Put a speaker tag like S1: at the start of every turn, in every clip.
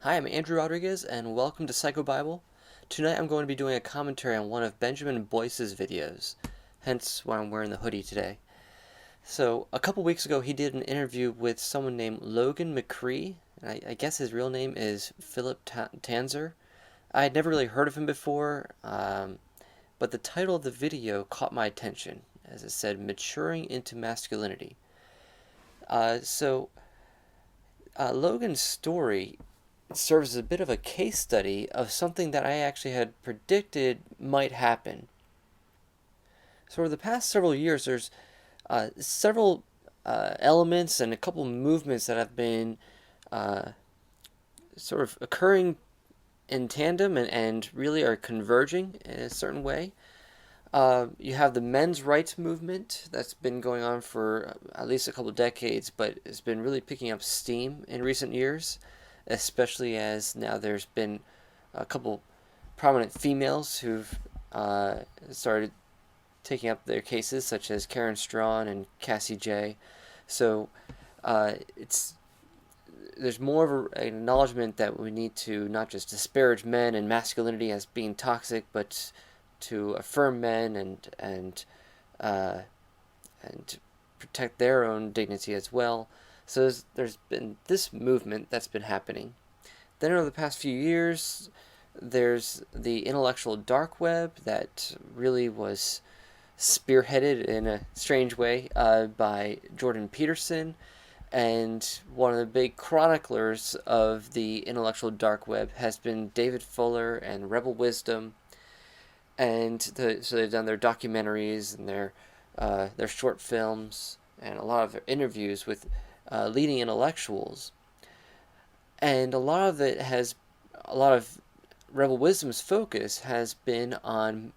S1: Hi, I'm Andrew Rodriguez, and welcome to PsychoBible. Tonight I'm going to be doing a commentary on one of Benjamin Boyce's videos, hence why I'm wearing the hoodie today. So, a couple weeks ago, he did an interview with someone named Logan McCree. I guess his real name is Philip Tanzer. I had never really heard of him before, but the title of the video caught my attention, as it said, Maturing into Masculinity. Logan's story serves as a bit of a case study of something that I actually had predicted might happen. So, over the past several years, there's several elements and a couple movements that have been uh, sort of occurring in tandem and really are converging in a certain way. You have the men's rights movement that's been going on for at least a couple decades, but has been really picking up steam in recent years, especially as now there's been a couple prominent females who've started taking up their cases, such as Karen Strawn and Cassie J. So it's there's more of an acknowledgement that we need to not just disparage men and masculinity as being toxic, but to affirm men uh, and protect their own dignity as well. So there's been this movement that's been happening. Then over the past few years, there's the intellectual dark web that really was spearheaded in a strange way by Jordan Peterson. And one of the big chroniclers of the intellectual dark web has been David Fuller and Rebel Wisdom. So they've done their documentaries and their short films and a lot of their interviews with leading intellectuals. And a lot of Rebel Wisdom's focus has been on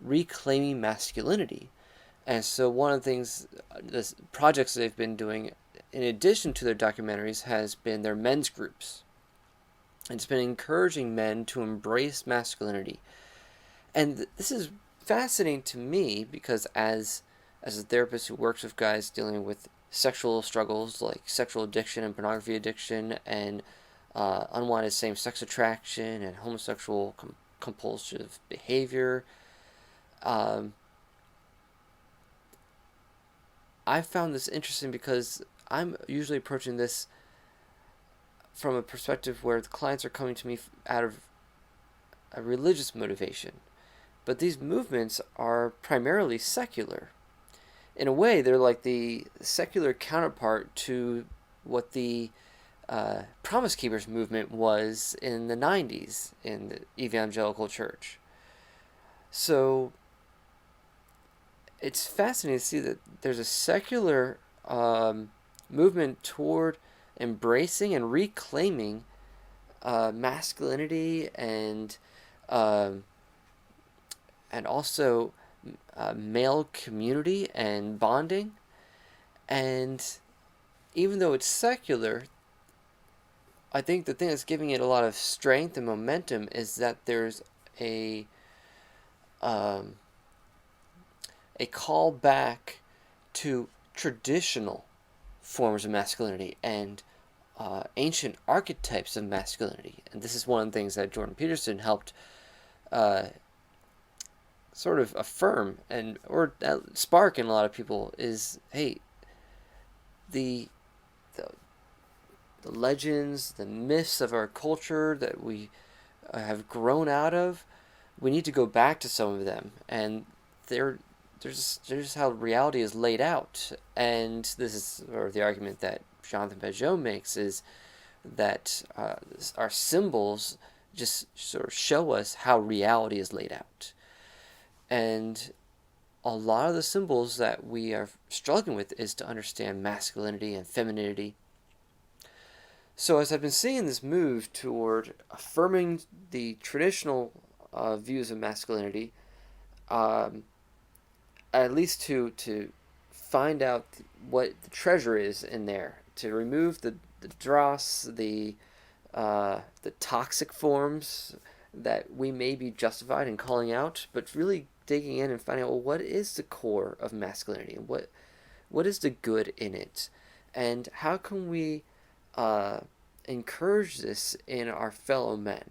S1: reclaiming masculinity. And so one of the things, the projects they've been doing, in addition to their documentaries, has been their men's groups. It's been encouraging men to embrace masculinity. And this is fascinating to me because as a therapist who works with guys dealing with sexual struggles like sexual addiction and pornography addiction and unwanted same-sex attraction and homosexual compulsive behavior, I found this interesting because I'm usually approaching this from a perspective where the clients are coming to me out of a religious motivation. But these movements are primarily secular. In a way, they're like the secular counterpart to what the Promise Keepers movement was in the 90s in the evangelical church. So it's fascinating to see that there's a secular movement toward embracing and reclaiming masculinity and also male community and bonding. And even though it's secular, I think the thing that's giving it a lot of strength and momentum is that there's a call back to traditional forms of masculinity and ancient archetypes of masculinity. And this is one of the things that Jordan Peterson helped sort of affirm or spark in a lot of people is, hey, the legends, the myths of our culture that we have grown out of, we need to go back to some of them. And there's how reality is laid out. And this is the argument that Jonathan Pageau makes, is that our symbols just sort of show us how reality is laid out. And a lot of the symbols that we are struggling with is to understand masculinity and femininity. So as I've been seeing this move toward affirming the traditional views of masculinity, at least to find out what the treasure is in there, to remove the dross, the toxic forms that we may be justified in calling out, but really digging in and finding out, well, what is the core of masculinity, and what is the good in it, and how can we encourage this in our fellow men.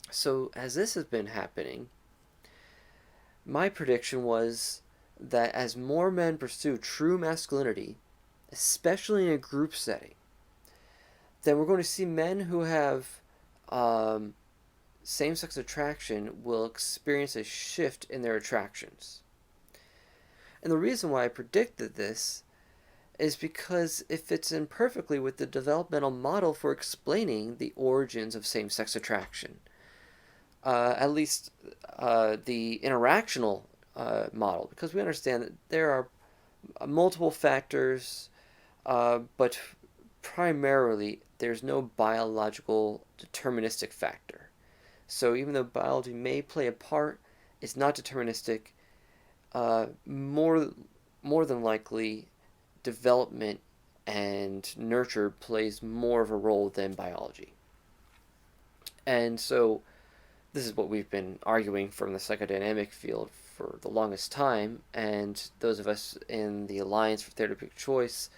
S1: So as this has been happening, my prediction was that as more men pursue true masculinity, especially in a group setting, then we're going to see men who have same-sex attraction will experience a shift in their attractions. And the reason why I predicted this is because it fits in perfectly with the developmental model for explaining the origins of same-sex attraction. At least the interactional model, because we understand that there are multiple factors, but primarily there's no biological deterministic factor. So even though biology may play a part, it's not deterministic. More than likely, development and nurture plays more of a role than biology. And so this is what we've been arguing from the psychodynamic field for the longest time, and those of us in the Alliance for Therapeutic Choice,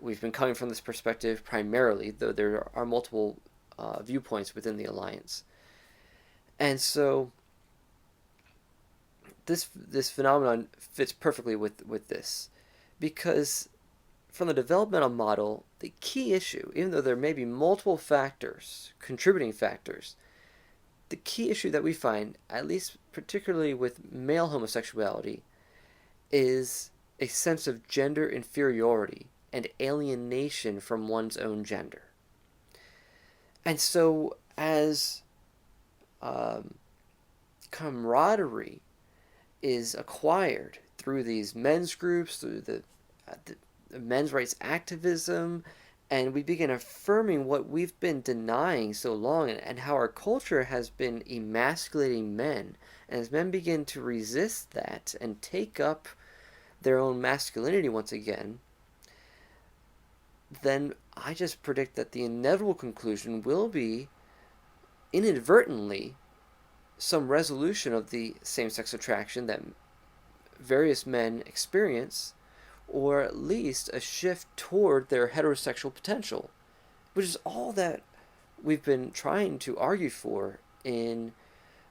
S1: we've been coming from this perspective primarily, though there are multiple viewpoints within the Alliance. And so this phenomenon fits perfectly with this, because from the developmental model, the key issue, even though there may be multiple factors, contributing factors, the key issue that we find, at least particularly with male homosexuality, is a sense of gender inferiority and alienation from one's own gender. And so as camaraderie is acquired through these men's groups, through the men's rights activism, and we begin affirming what we've been denying so long, and how our culture has been emasculating men. And as men begin to resist that and take up their own masculinity once again, then I just predict that the inevitable conclusion will be, inadvertently, some resolution of the same-sex attraction that various men experience, or at least a shift toward their heterosexual potential, which is all that we've been trying to argue for in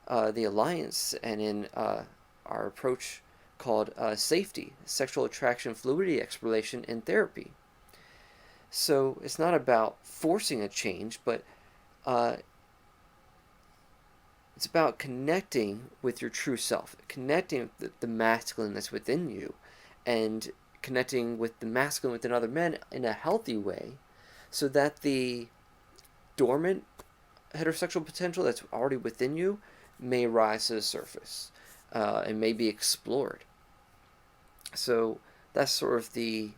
S1: the Alliance and in our approach called safety, sexual attraction fluidity exploration in therapy. So it's not about forcing a change, but it's about connecting with your true self, connecting with the masculine that's within you, and connecting with the masculine within other men in a healthy way, so that the dormant heterosexual potential that's already within you may rise to the surface and may be explored. So that's sort of the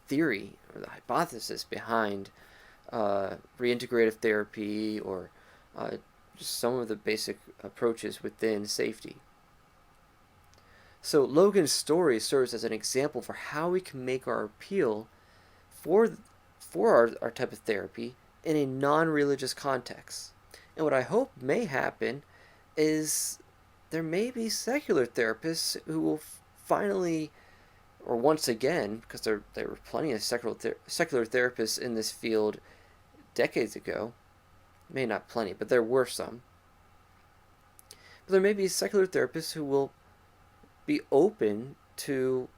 S1: theory or the hypothesis behind reintegrative therapy, or just some of the basic approaches within safety. So Logan's story serves as an example for how we can make our appeal for our type of therapy in a non-religious context. And what I hope may happen is there may be secular therapists who will finally, or once again, because there were plenty of secular therapists in this field decades ago, maybe not plenty, but there were some. But there may be secular therapists who will be open to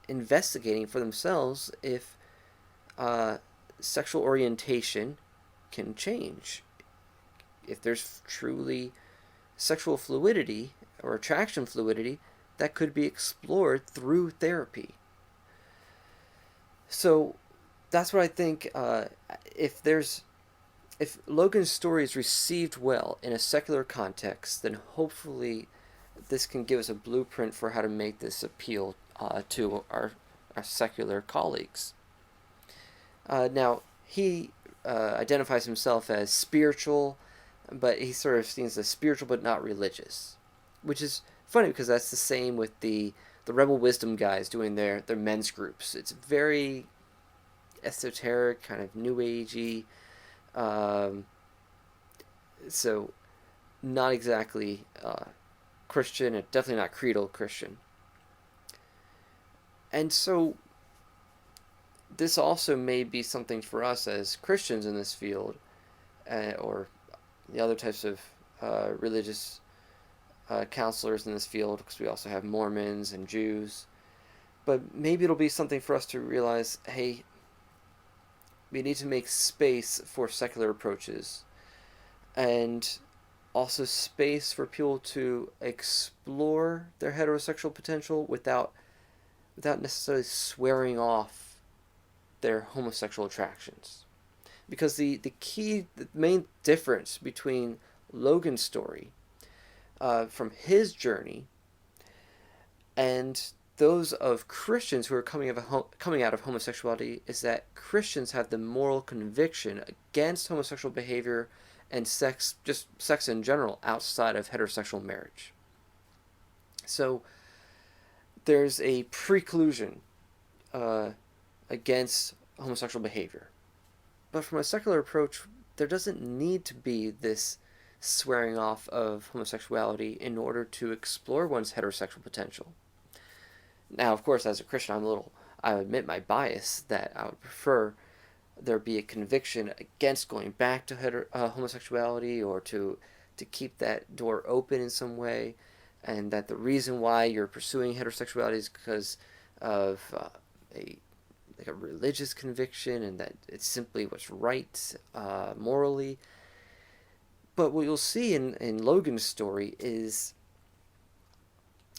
S1: investigating for themselves if sexual orientation can change. If there's truly sexual fluidity or attraction fluidity that could be explored through therapy. So that's what I think. If Logan's story is received well in a secular context, then hopefully this can give us a blueprint for how to make this appeal to our secular colleagues. Now, he identifies himself as spiritual, but he sort of seems as spiritual but not religious, which is funny because that's the same with the Rebel Wisdom guys doing their men's groups. It's very esoteric, kind of new agey, so not exactly Christian, and definitely not creedal Christian. And so this also may be something for us as Christians in this field, or the other types of religious counselors in this field, because we also have Mormons and Jews. But maybe it'll be something for us to realize, hey, we need to make space for secular approaches, and also space for people to explore their heterosexual potential without necessarily swearing off their homosexual attractions. Because the main difference between Logan's story from his journey and those of Christians who are coming out of homosexuality is that Christians have the moral conviction against homosexual behavior and sex, just sex in general, outside of heterosexual marriage. So there's a preclusion against homosexual behavior. But from a secular approach, there doesn't need to be this swearing off of homosexuality in order to explore one's heterosexual potential. Now, of course, as a Christian, I admit my bias that I would prefer there be a conviction against going back to homosexuality, or to keep that door open in some way, and that the reason why you're pursuing heterosexuality is because of a religious conviction, and that it's simply what's right morally. But what you'll see in Logan's story is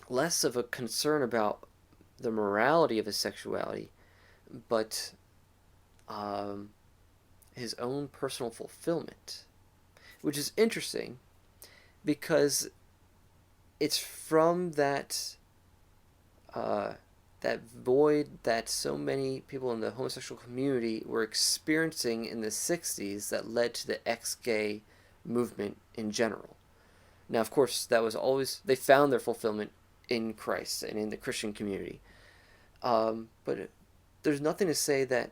S1: less of a concern about the morality of his sexuality, but his own personal fulfillment, which is interesting because it's from that void that so many people in the homosexual community were experiencing in the 60s that led to the ex-gay movement in general. Now, of course, that was always, they found their fulfillment in Christ and in the Christian community. But there's nothing to say that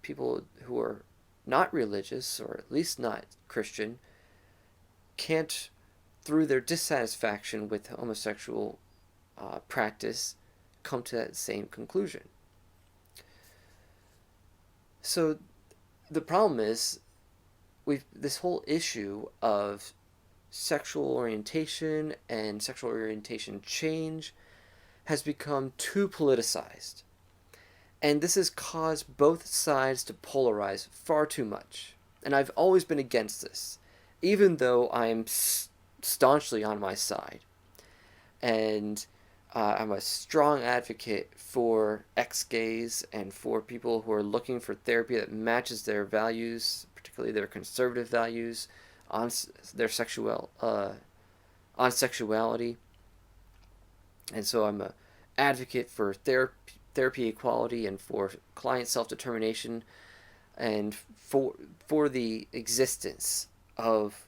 S1: people who are not religious, or at least not Christian, can't, through their dissatisfaction with homosexual practice, come to that same conclusion. So the problem is, this whole issue of sexual orientation and sexual orientation change has become too politicized. And this has caused both sides to polarize far too much. And I've always been against this, even though I'm staunchly on my side. And I'm a strong advocate for ex-gays and for people who are looking for therapy that matches their values, particularly their conservative values on their on sexuality. And so I'm an advocate for therapy equality and for client self-determination, and for the existence of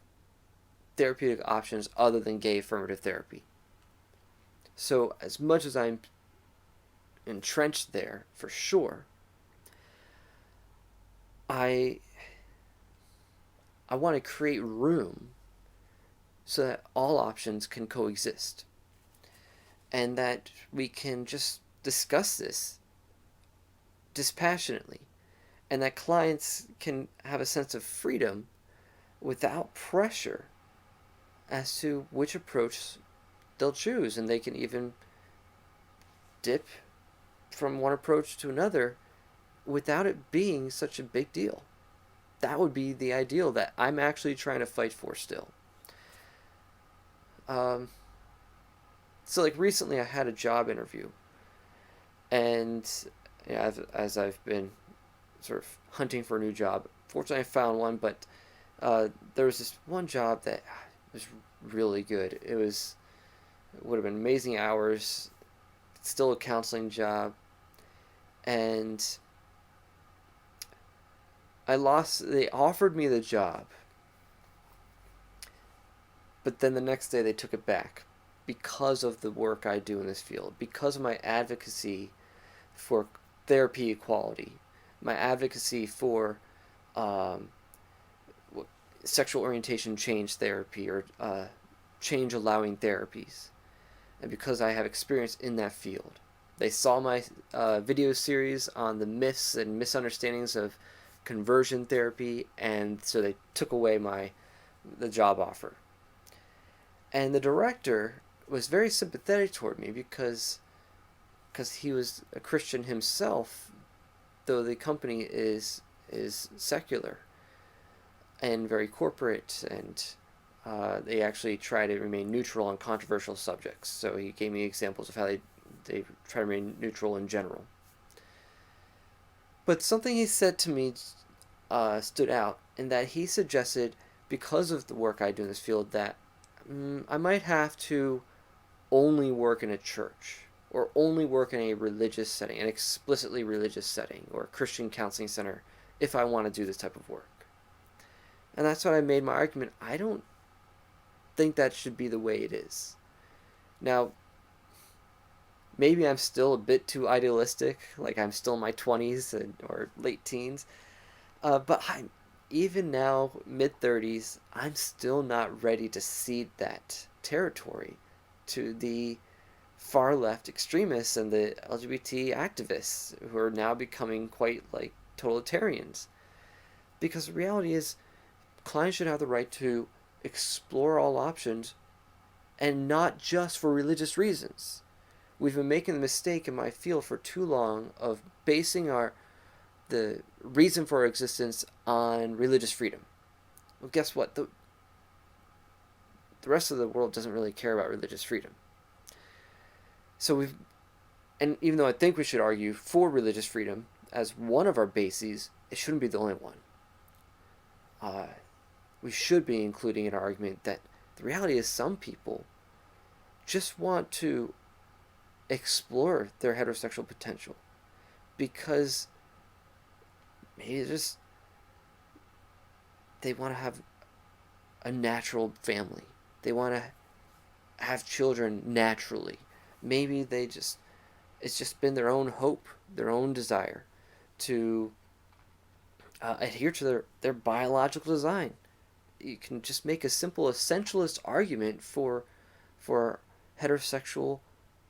S1: therapeutic options other than gay-affirmative therapy. So as much as I'm entrenched there, for sure, I want to create room so that all options can coexist, and that we can just discuss this dispassionately, and that clients can have a sense of freedom without pressure as to which approach they'll choose, and they can even dip from one approach to another without it being such a big deal. That would be the ideal that I'm actually trying to fight for still. So like recently I had a job interview, and as I've been sort of hunting for a new job, fortunately I found one, but there was this one job that was really good. It would have been amazing hours, still a counseling job, and they offered me the job, but then the next day they took it back because of the work I do in this field, because of my advocacy for therapy equality, my advocacy for sexual orientation change therapy, or change allowing therapies, and because I have experience in that field. They saw my video series on the myths and misunderstandings of conversion therapy, and so they took away the job offer. And the director was very sympathetic toward me because he was a Christian himself, though the company is secular and very corporate, and they actually try to remain neutral on controversial subjects. So he gave me examples of how they try to remain neutral in general. But something he said to me stood out, in that he suggested, because of the work I do in this field, that I might have to only work in a church, or only work in a religious setting, an explicitly religious setting, or a Christian counseling center, if I want to do this type of work. And that's what I made my argument. I don't think that should be the way it is. Now, maybe I'm still a bit too idealistic, like I'm still in my 20s or late teens, but even now, mid-30s, I'm still not ready to cede that territory to the far left extremists and the LGBT activists who are now becoming quite like totalitarians. Because the reality is, clients should have the right to explore all options, and not just for religious reasons. We've been making the mistake in my field for too long of basing the reason for our existence on religious freedom. Well, guess what? The rest of the world doesn't really care about religious freedom. So and even though I think we should argue for religious freedom as one of our bases, it shouldn't be the only one. We should be including in our argument that the reality is some people just want to explore their heterosexual potential because maybe they want to have a natural family. They want to have children naturally. Maybe it's just been their own hope, their own desire to adhere to their biological design. You can just make a simple essentialist argument for heterosexual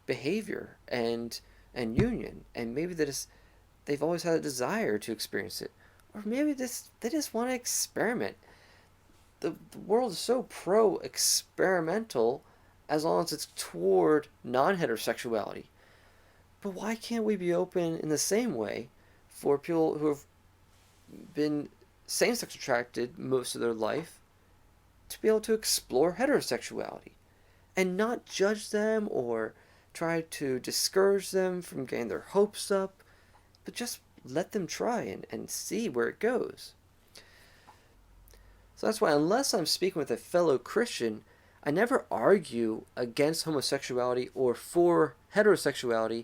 S1: behavior and union, and maybe they've always had a desire to experience it, or maybe they just want to experiment. The world is so pro-experimental as long as it's toward non-heterosexuality. But why can't we be open in the same way for people who have been same-sex attracted most of their life to be able to explore heterosexuality and not judge them or try to discourage them from getting their hopes up, but just let them try and see where it goes. So that's why, unless I'm speaking with a fellow Christian, I never argue against homosexuality or for heterosexuality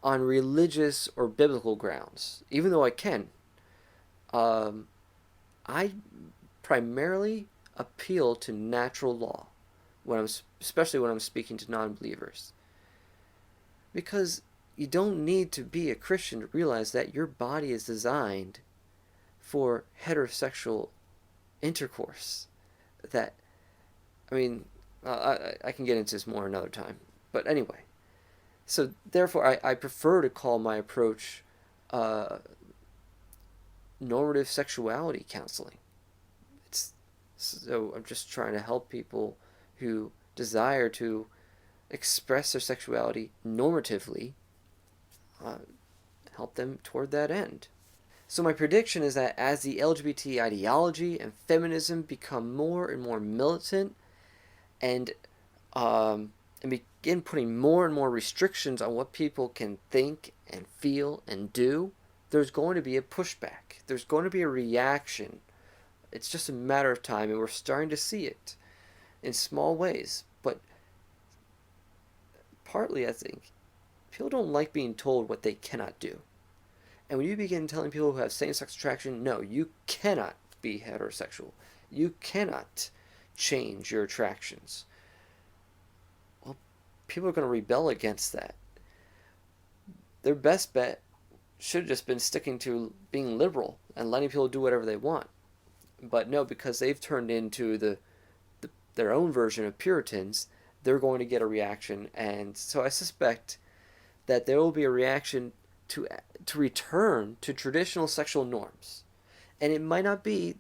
S1: on religious or biblical grounds, even though I can. I primarily appeal to natural law, especially when I'm speaking to non-believers. Because you don't need to be a Christian to realize that your body is designed for heterosexual intercourse. I can get into this more another time. But anyway, so therefore I prefer to call my approach normative sexuality counseling. So I'm just trying to help people who desire to express their sexuality normatively, help them toward that end. So my prediction is that as the LGBT ideology and feminism become more and more militant and begin putting more and more restrictions on what people can think and feel and do, there's going to be a pushback. There's going to be a reaction. It's just a matter of time, and we're starting to see it in small ways. But partly, I think, people don't like being told what they cannot do. And when you begin telling people who have same-sex attraction, no, you cannot be heterosexual. You cannot change your attractions. Well, people are going to rebel against that. Their best bet should have just been sticking to being liberal and letting people do whatever they want. But no, because they've turned into their own version of Puritans, they're going to get a reaction. And so I suspect that there will be a reaction to return to traditional sexual norms. And it might not be,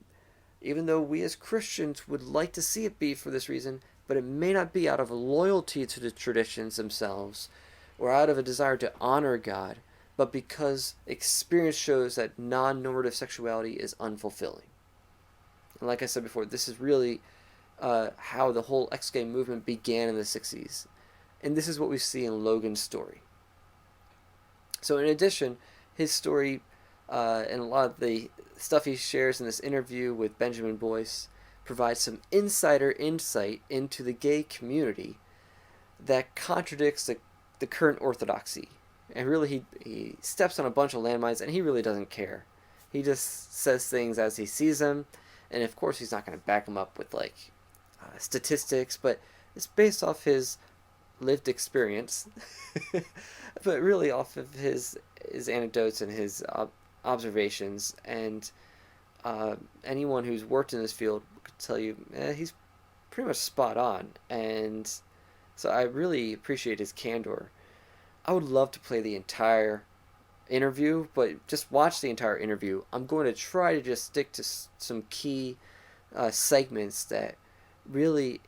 S1: even though we as Christians would like to see it be for this reason, but it may not be out of loyalty to the traditions themselves or out of a desire to honor God, but because experience shows that non-normative sexuality is unfulfilling. And like I said before, this is really how the whole ex-gay movement began in the 60s. And this is what we see in Logan's story. So in addition, his story and a lot of the stuff he shares in this interview with Benjamin Boyce provides some insider insight into the gay community that contradicts the current orthodoxy. And really, he steps on a bunch of landmines, and he really doesn't care. He just says things as he sees them, and of course he's not going to back them up with statistics, but it's based off his lived experience, but really off of his anecdotes and his observations. And anyone who's worked in this field could tell you he's pretty much spot on. And so I really appreciate his candor. I would love to play the entire interview, but just watch the entire interview. I'm going to try to just stick to some key segments that really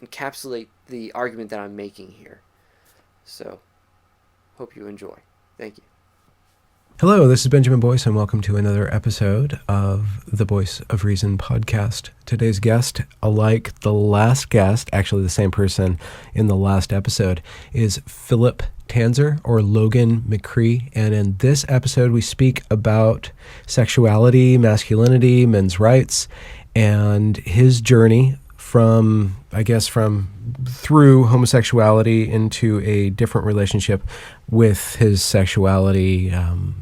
S1: encapsulate the argument that I'm making here. So, hope you enjoy. Thank you.
S2: Hello, this is Benjamin Boyce, and welcome to another episode of the Voice of Reason podcast. Today's guest, alike the last guest, actually the same person in the last episode, is Philip Tanzer, or Logan McCree. And in this episode, we speak about sexuality, masculinity, men's rights, and his journey from through homosexuality into a different relationship with his sexuality.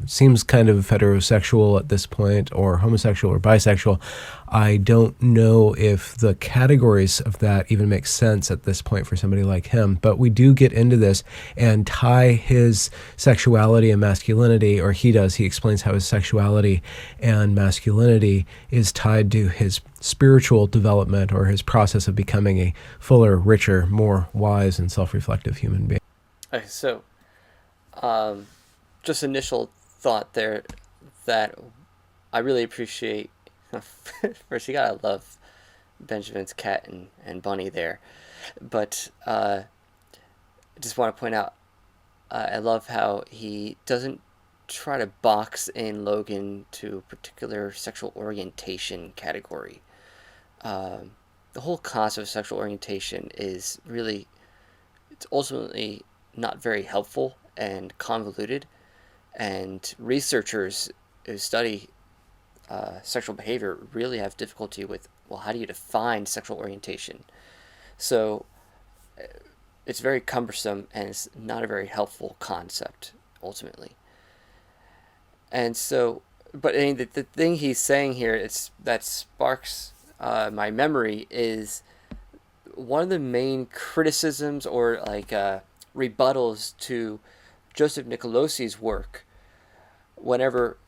S2: Seems kind of heterosexual at this point, or homosexual or bisexual. I don't know if the categories of that even make sense at this point for somebody like him, but we do get into this and tie his sexuality and masculinity, or he does. He explains how his sexuality and masculinity is tied to his spiritual development, or his process of becoming a fuller, richer, more wise and self-reflective human being.
S1: Okay, so just initial thought there that I really appreciate. First, you gotta love Benjamin's cat and bunny there, but I just want to point out I love how he doesn't try to box in Logan to a particular sexual orientation category. The whole concept of sexual orientation is really, it's ultimately not very helpful and convoluted, and researchers who study sexual behavior really have difficulty with, well, how do you define sexual orientation? So it's very cumbersome, and it's not a very helpful concept ultimately. And so, but I mean, the thing he's saying here that sparks my memory is one of the main criticisms or rebuttals to Joseph Nicolosi's work, whenever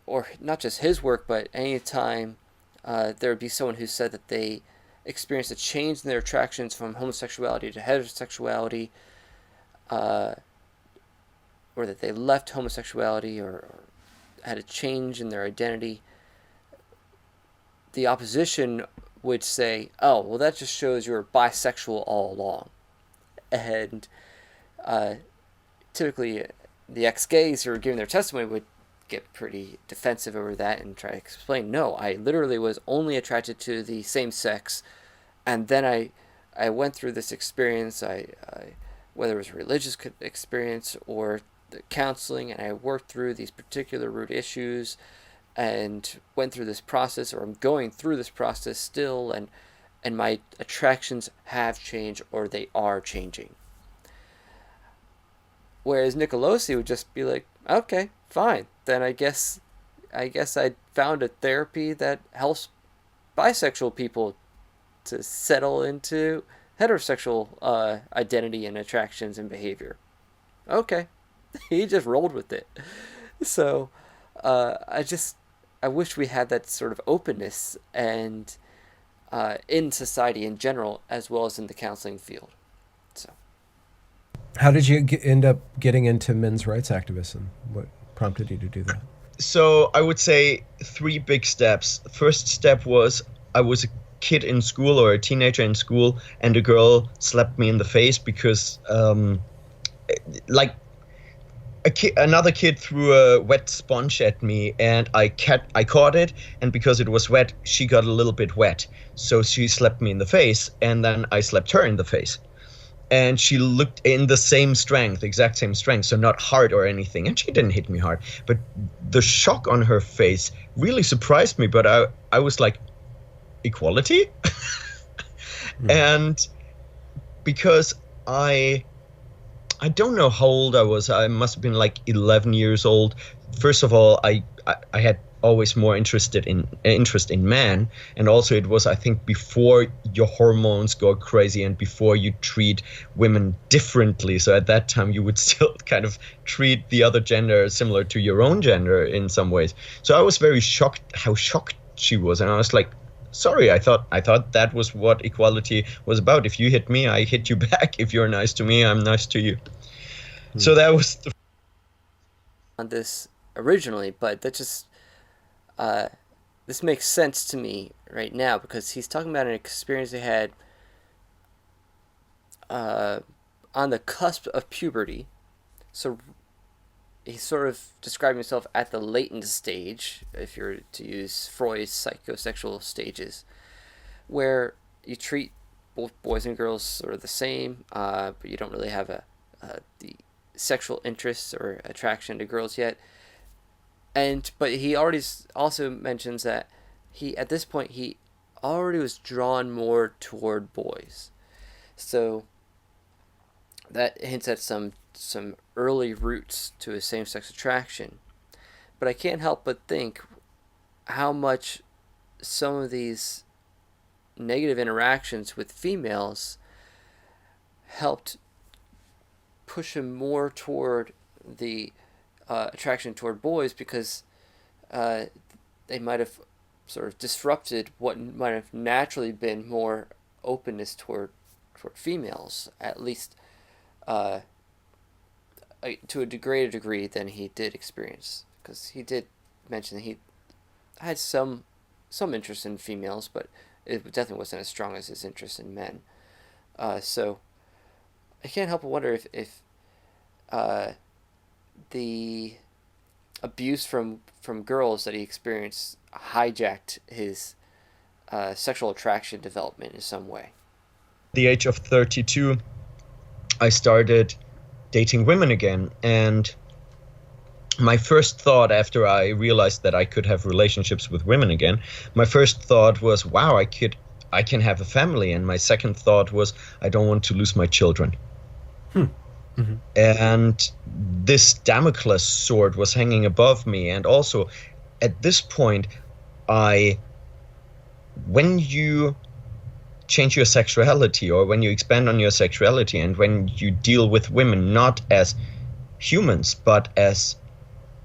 S1: or not just his work, but any time there would be someone who said that they experienced a change in their attractions from homosexuality to heterosexuality, or that they left homosexuality or had a change in their identity, the opposition would say, oh, well, that just shows you were bisexual all along. And typically the ex-gays who were giving their testimony would get pretty defensive over that and try to explain, no, I literally was only attracted to the same sex, and then I went through this experience, whether it was a religious experience or the counseling, and I worked through these particular root issues and went through this process, or I'm going through this process still, and my attractions have changed, or they are changing. Whereas Nicolosi would just be like, okay, fine, then I guess I found a therapy that helps bisexual people to settle into heterosexual identity and attractions and behavior. Okay. He just rolled with it. So I wish we had that sort of openness and in society in general, as well as in the counseling field. So
S2: How did you end up getting into men's rights activism? What prompted you to do that?
S3: So I would say three big steps. The first step was I was a kid in school or a teenager in school, and a girl slapped me in the face because, like, another kid threw a wet sponge at me, and I caught it, and because it was wet, she got a little bit wet. So she slapped me in the face, and then I slapped her in the face. And she looked in the same strength, exact same strength, so not hard or anything. And she didn't hit me hard. But the shock on her face really surprised me. But I was like, equality? And because I don't know how old I was. I must have been like 11 years old. First of all, I had always more interest in men, and also it was, I think, before your hormones go crazy and before you treat women differently. So at that time you would still kind of treat the other gender similar to your own gender in some ways. So I was very shocked how shocked she was, and I was like, sorry, I thought that was what equality was about. If you hit me, I hit you back. If you're nice to me, I'm nice to you. So that was the
S1: On this originally, but that just this makes sense to me right now because he's talking about an experience he had on the cusp of puberty. So he's sort of describing himself at the latent stage, if you're to use Freud's psychosexual stages, where you treat both boys and girls sort of the same, but you don't really have the sexual interest or attraction to girls yet. But he already also mentions that he at this point he already was drawn more toward boys, so that hints at some early roots to his same-sex attraction. But I can't help but think how much some of these negative interactions with females helped push him more toward the attraction toward boys because they might have sort of disrupted what might have naturally been more openness toward females, at least to a greater degree than he did experience. Because he did mention that he had some interest in females, but it definitely wasn't as strong as his interest in men. So I can't help but wonder if the abuse from girls that he experienced hijacked his sexual attraction development in some way.
S3: At the age of 32, I started dating women again, and my first thought after I realized that I could have relationships with women again, my first thought was, wow, I can have a family. And my second thought was, I don't want to lose my children. Mm-hmm. And this Damocles sword was hanging above me. And also at this point, when you change your sexuality, or when you expand on your sexuality, and when you deal with women not as humans but as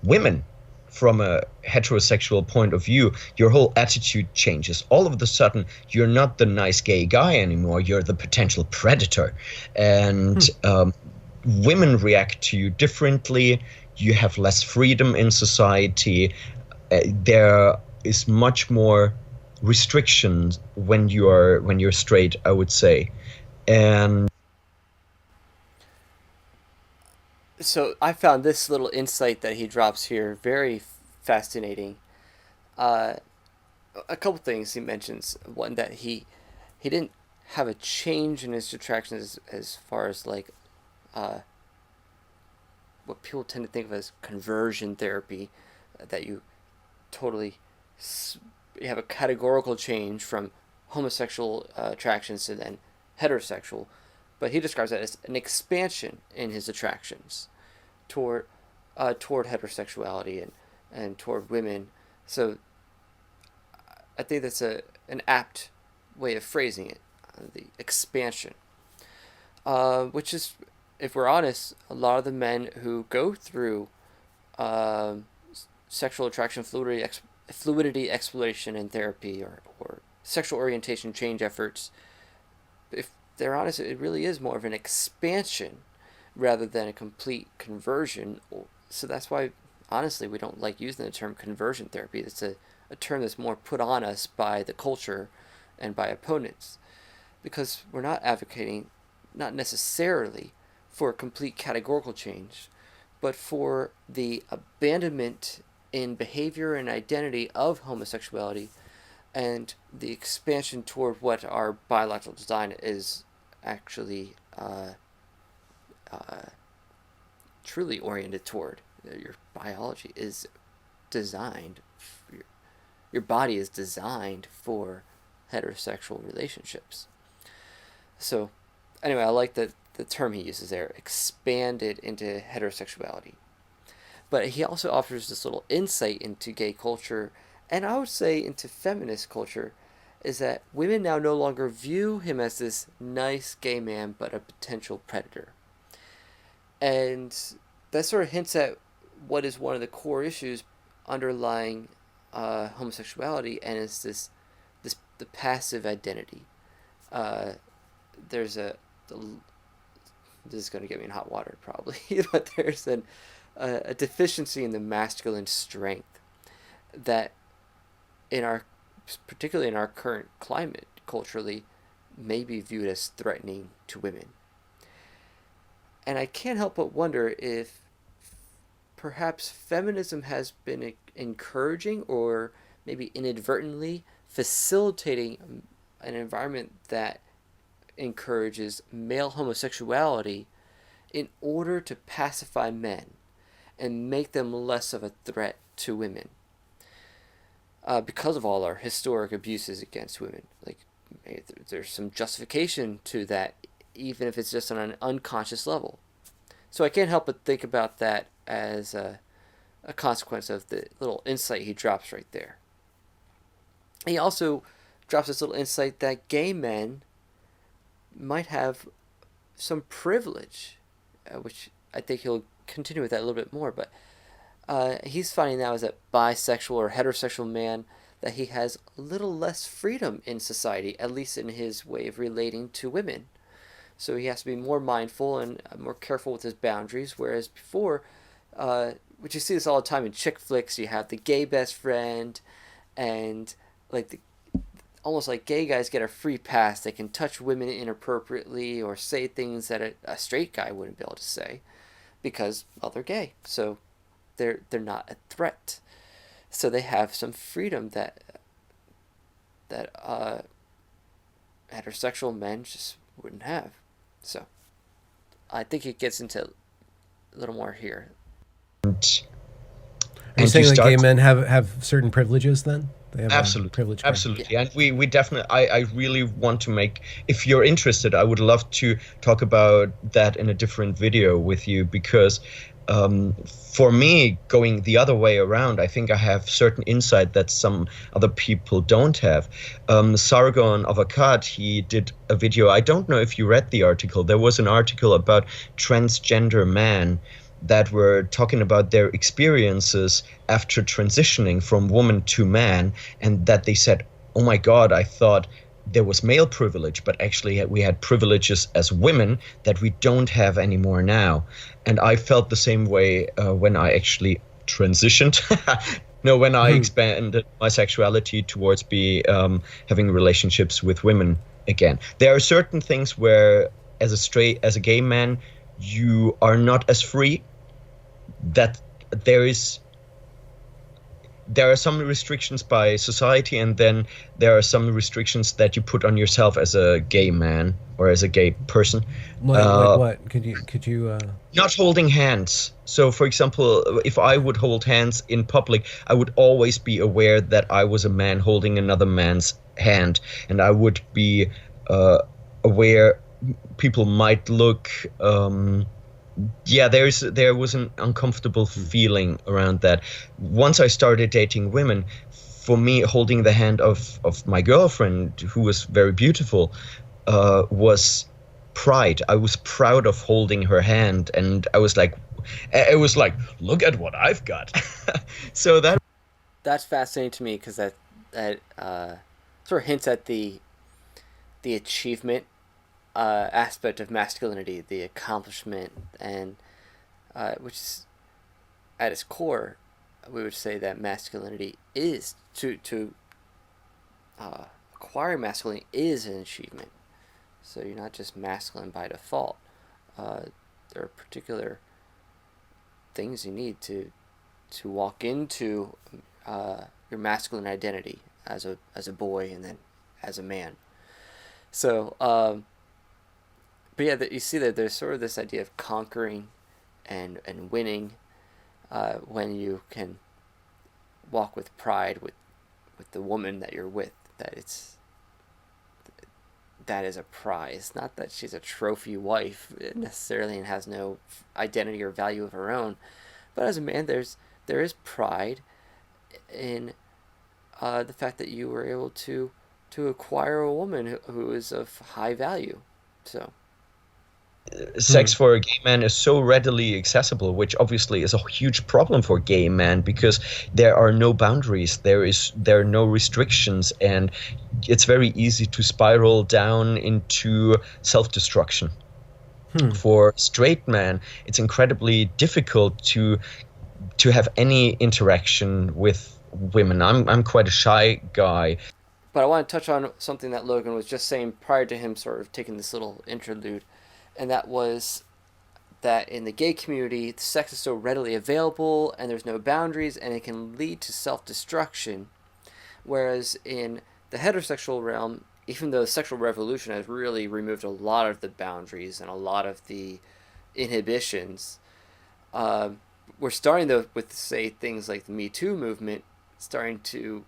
S3: women from a heterosexual point of view, your whole attitude changes. All of a sudden, you're not the nice gay guy anymore. You're the potential predator. And women react to you differently. You have less freedom in society. There is much more restrictions when you're straight, I would say. And
S1: so I found this little insight that he drops here very fascinating. A couple things he mentions. One, that he didn't have a change in his attractions as far as like what people tend to think of as conversion therapy, that you totally you have a categorical change from homosexual attractions to then heterosexual, but he describes that as an expansion in his attractions toward heterosexuality and toward women. So I think that's an apt way of phrasing it, the expansion, which is, if we're honest, a lot of the men who go through sexual attraction fluidity exploration and therapy, or sexual orientation change efforts, if they're honest, it really is more of an expansion rather than a complete conversion. So that's why, honestly, we don't like using the term conversion therapy. It's a term that's more put on us by the culture and by opponents, because we're not advocating, not necessarily for a complete categorical change, but for the abandonment in behavior and identity of homosexuality, and the expansion toward what our biological design is actually truly oriented toward. Your biology is designed, your body is designed for heterosexual relationships. So, anyway, I like the term he uses there, expanded into heterosexuality. But he also offers this little insight into gay culture, and I would say into feminist culture, is that women now no longer view him as this nice gay man, but a potential predator. And that sort of hints at what is one of the core issues underlying homosexuality, and it's the passive identity. There's this is going to get me in hot water probably, but there's a deficiency in the masculine strength that particularly in our current climate culturally, may be viewed as threatening to women. And I can't help but wonder if perhaps feminism has been encouraging, or maybe inadvertently facilitating, an environment that encourages male homosexuality in order to pacify men and make them less of a threat to women. Because of all our historic abuses against women, like, there's some justification to that, even if it's just on an unconscious level. So I can't help but think about that as a consequence of the little insight he drops right there. He also drops this little insight that gay men might have some privilege, which I think he'll continue with that a little bit more, but he's finding now as a bisexual or heterosexual man that he has a little less freedom in society, at least in his way of relating to women. So he has to be more mindful and more careful with his boundaries, whereas before, which you see this all the time in chick flicks, you have the gay best friend, and like almost like gay guys get a free pass. They can touch women inappropriately or say things that a straight guy wouldn't be able to say because, well, they're gay. So they're not a threat. So they have some freedom that heterosexual men just wouldn't have. So I think it gets into a little more here.
S2: Are you saying that gay men have certain privileges then? They have
S3: absolutely. Yeah. And we definitely, I really want to make, if you're interested, I would love to talk about that in a different video with you, because for me, going the other way around, I think I have certain insight that some other people don't have. Sargon of Akkad, he did a video. I don't know if you read the article. There was an article about transgender men that were talking about their experiences after transitioning from woman to man, and that they said, oh my God, I thought there was male privilege, but actually we had privileges as women that we don't have anymore now. And I felt the same way when I actually transitioned. No, when I expanded my sexuality towards having relationships with women again. There are certain things where, as a gay man, you are not as free. That there are some restrictions by society, and then there are some restrictions that you put on yourself as a gay man or as a gay person.
S2: Like what? Could you?
S3: Not holding hands. So, for example, if I would hold hands in public, I would always be aware that I was a man holding another man's hand, and I would be aware people might look. There was an uncomfortable feeling around that. Once I started dating women, for me, holding the hand of my girlfriend, who was very beautiful, was pride. I was proud of holding her hand, and it was like, look at what I've got. So
S1: that's fascinating to me, because that sort of hints at the achievement aspect of masculinity, the accomplishment, and which is at its core, we would say that masculinity is to acquire masculinity is an achievement. So you're not just masculine by default. There are particular things you need to walk into your masculine identity as a boy and then as a man. So, but yeah, you see that there's sort of this idea of conquering and winning when you can walk with pride with the woman that you're with. That is a prize. Not that she's a trophy wife necessarily and has no identity or value of her own, but as a man, there is pride in the fact that you were able to acquire a woman who is of high value. So
S3: Sex for a gay man is so readily accessible, which obviously is a huge problem for gay men because there are no boundaries, there are no restrictions, and it's very easy to spiral down into self-destruction. For straight men, it's incredibly difficult to have any interaction with women. I'm quite a shy guy.
S1: but I want to touch on something that Logan was just saying prior to him sort of taking this little interlude, and that was that in the gay community, sex is so readily available and there's no boundaries and it can lead to self-destruction. Whereas in the heterosexual realm, even though the sexual revolution has really removed a lot of the boundaries and a lot of the inhibitions, we're starting to, with, say, things like the Me Too movement, starting to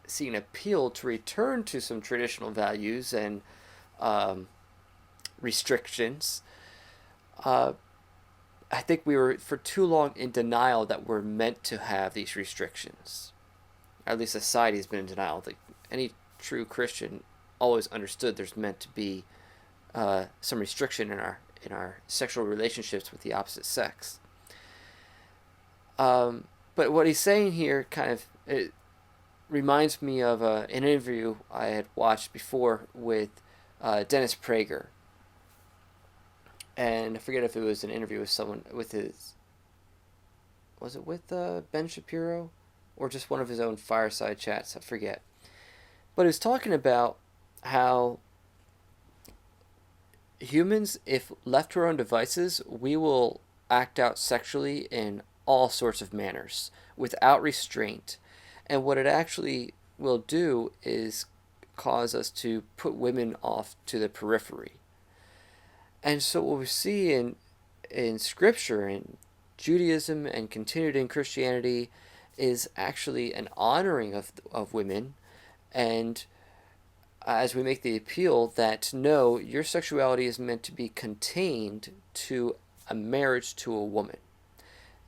S1: see an appeal to return to some traditional values and restrictions. I think we were for too long in denial that we're meant to have these restrictions. At least society has been in denial. Like any true Christian always understood there's meant to be some restriction in our sexual relationships with the opposite sex. But what he's saying here kind of it reminds me of an interview I had watched before with Dennis Prager. And I forget if it was an interview with someone with his... Was it with Ben Shapiro? Or just one of his own fireside chats? I forget. But he was talking about how humans, if left to our own devices, we will act out sexually in all sorts of manners without restraint. And what it actually will do is cause us to put women off to the periphery. And so what we see in Scripture, in Judaism, and continued in Christianity, is actually an honoring of women. And as we make the appeal that, no, your sexuality is meant to be contained to a marriage to a woman.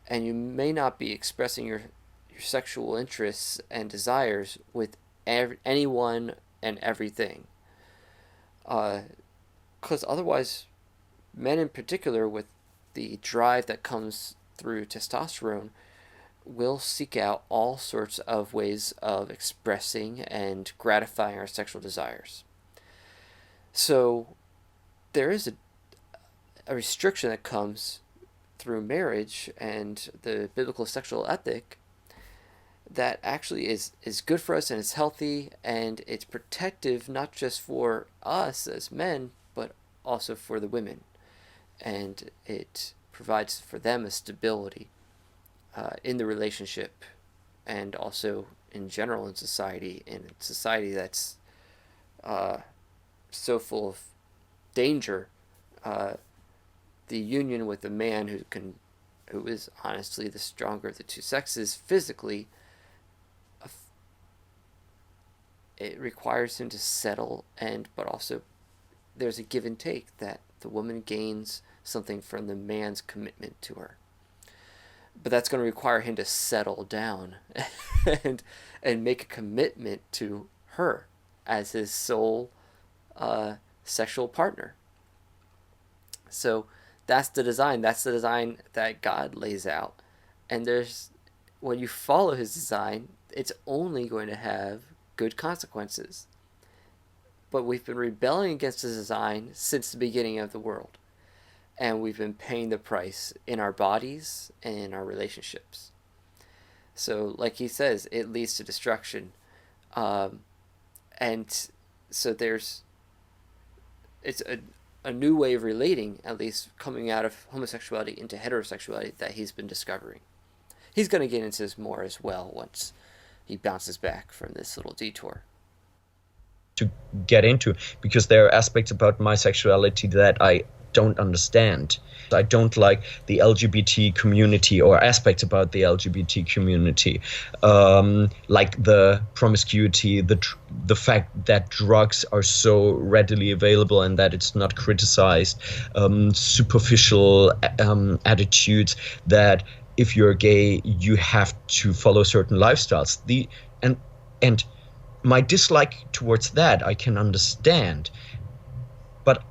S1: And you may not be expressing your sexual interests and desires with anyone and everything. Because otherwise, men in particular, with the drive that comes through testosterone, will seek out all sorts of ways of expressing and gratifying our sexual desires. So there is a restriction that comes through marriage and the biblical sexual ethic that actually is good for us and it's healthy and it's protective not just for us as men but also for the women. And it provides for them a stability in the relationship and also in general in society that's so full of danger. The union with a man who is honestly the stronger of the two sexes physically, it requires him to settle, but also there's a give and take that the woman gains something from the man's commitment to her. But that's going to require him to settle down and make a commitment to her as his sole sexual partner. So that's the design. That's the design that God lays out. And when you follow his design, it's only going to have good consequences. but we've been rebelling against his design since the beginning of the world. And we've been paying the price in our bodies and in our relationships. So, like he says, it leads to destruction. And so it's a new way of relating, at least coming out of homosexuality into heterosexuality, that he's been discovering. He's going to get into this more as well once he bounces back from this little detour.
S3: To get into, because there are aspects about my sexuality that I don't understand. I don't like the LGBT community, or aspects about the LGBT community, like the promiscuity, the fact that drugs are so readily available and that it's not criticized, superficial attitudes that if you're gay you have to follow certain lifestyles. And my dislike towards that I can understand, but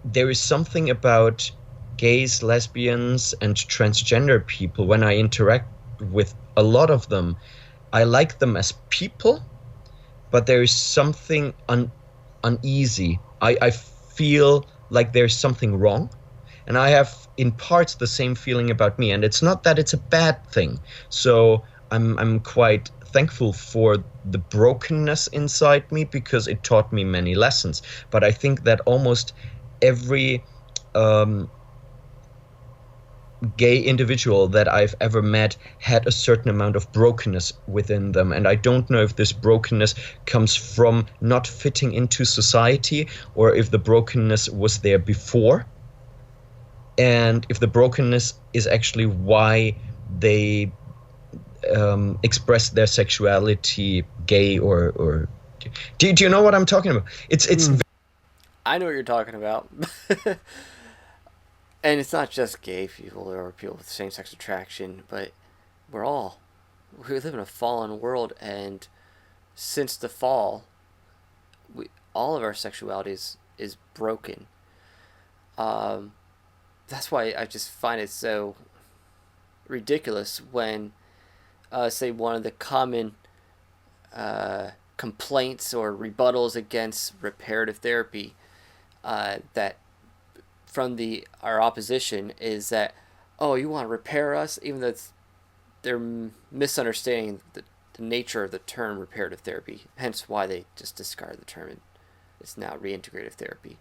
S3: there is something about gays, lesbians, and transgender people. When I interact with a lot of them, I like them as people, but there is something uneasy. I feel like there's something wrong, and I have in parts the same feeling about me, and it's not that it's a bad thing. So I'm quite thankful for the brokenness inside me, because it taught me many lessons. But I think that almost every gay individual that I've ever met had a certain amount of brokenness within them, and I don't know if this brokenness comes from not fitting into society, or if the brokenness was there before, and if the brokenness is actually why they express their sexuality gay, or do you know what I'm talking about? It's
S1: I know what you're talking about. And it's not just gay people or people with same-sex attraction, but we live in a fallen world, and since the fall, all of our sexuality is broken. That's why I just find it so ridiculous when, say, one of the common complaints or rebuttals against reparative therapy that from our opposition is that, oh, you want to repair us, even though they're misunderstanding the nature of the term reparative therapy, hence why they just discard the term, and it's now reintegrative therapy.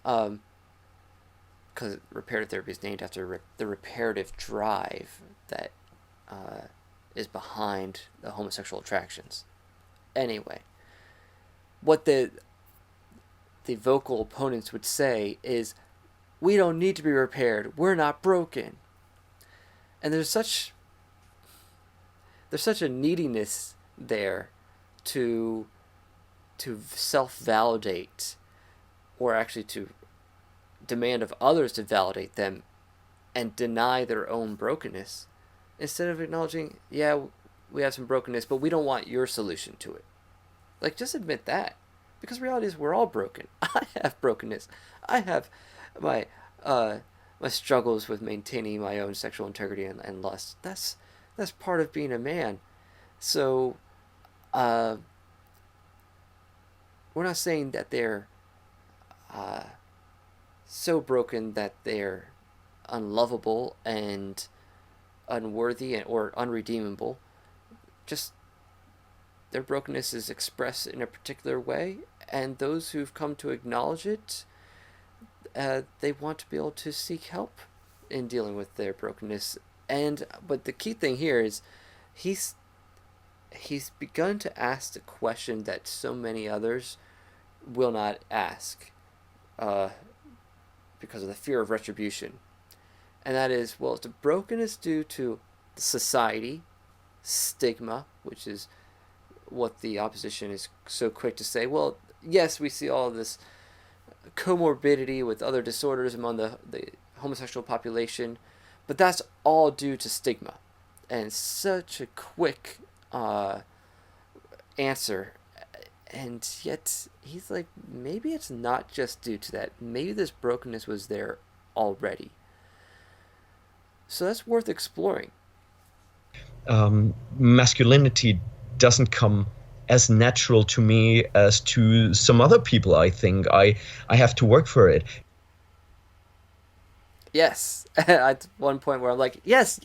S1: Because reparative therapy is named after the reparative drive that is behind the homosexual attractions. Anyway, what the vocal opponents would say is, we don't need to be repaired, we're not broken. And there's such a neediness there to self-validate, or actually to demand of others to validate them and deny their own brokenness, instead of acknowledging, yeah, we have some brokenness, but we don't want your solution to it. Like, just admit that. Because the reality is we're all broken. I have brokenness. I have my struggles with maintaining my own sexual integrity and lust. That's part of being a man. So we're not saying that they're so broken that they're unlovable and unworthy or unredeemable. Just their brokenness is expressed in a particular way, and those who've come to acknowledge it, they want to be able to seek help in dealing with their brokenness. But the key thing here is he's begun to ask the question that so many others will not ask, because of the fear of retribution. And that is, well, is the brokenness due to society, stigma, which is what the opposition is so quick to say? Well, yes, we see all this comorbidity with other disorders among the homosexual population, but that's all due to stigma. And such a quick answer. And yet he's like, maybe it's not just due to that. Maybe this brokenness was there already. So that's worth exploring.
S3: Masculinity doesn't come as natural to me as to some other people. I think I have to work for it.
S1: Yes. At one point where I'm like, yes,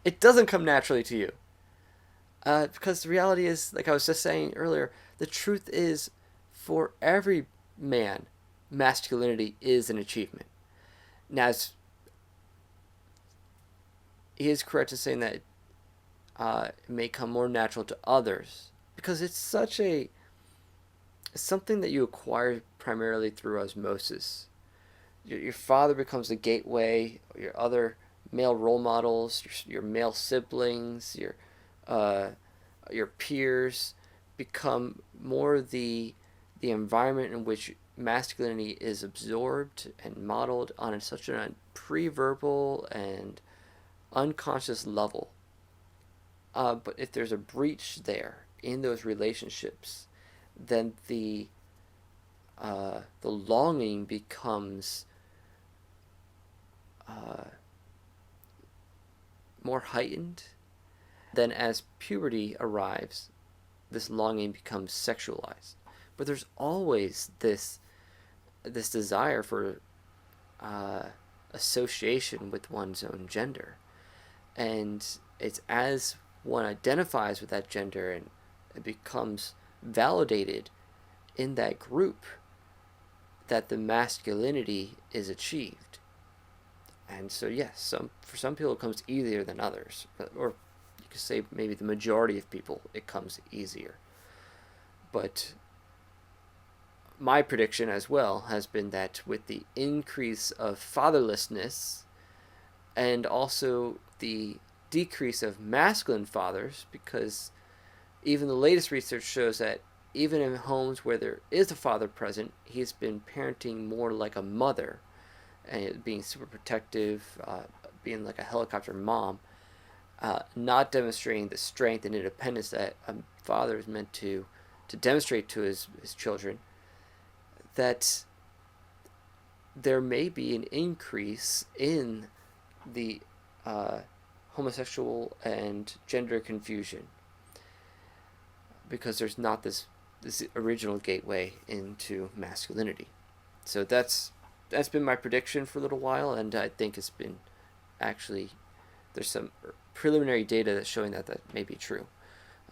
S1: it doesn't come naturally to you. Because the reality is, like I was just saying earlier, the truth is, for every man, masculinity is an achievement. Now, he is correct in saying that it may come more natural to others, because it's something that you acquire primarily through osmosis. Your father becomes the gateway, your other male role models, your male siblings, your peers become more the environment in which masculinity is absorbed and modeled on such a pre-verbal and unconscious level. But if there's a breach there in those relationships, then the longing becomes more heightened. Then as puberty arrives, this longing becomes sexualized. But there's always this desire for association with one's own gender. And it's as one identifies with that gender and it becomes validated in that group that the masculinity is achieved. And so yes, for some people it comes easier than others, or you could say maybe the majority of people it comes easier. But my prediction as well has been that with the increase of fatherlessness and also the decrease of masculine fathers, because even the latest research shows that even in homes where there is a father present, he's been parenting more like a mother, and being super protective, being like a helicopter mom, not demonstrating the strength and independence that a father is meant to demonstrate to his children, that there may be an increase in the homosexual and gender confusion, because there's not this original gateway into masculinity. So that's been my prediction for a little while, and I think it's been actually, there's some preliminary data that's showing that may be true.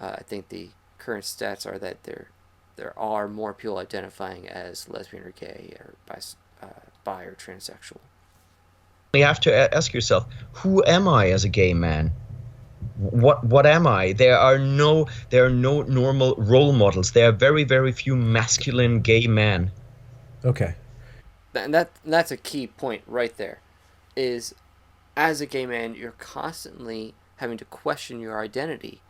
S1: I think the current stats are that there are more people identifying as lesbian or gay or bi or transsexual.
S3: You have to ask yourself, who am I as a gay man? What am I? There are no normal role models. There are very, very few masculine gay men.
S2: Okay.
S1: And that's a key point right there, is as a gay man, you're constantly having to question your identity.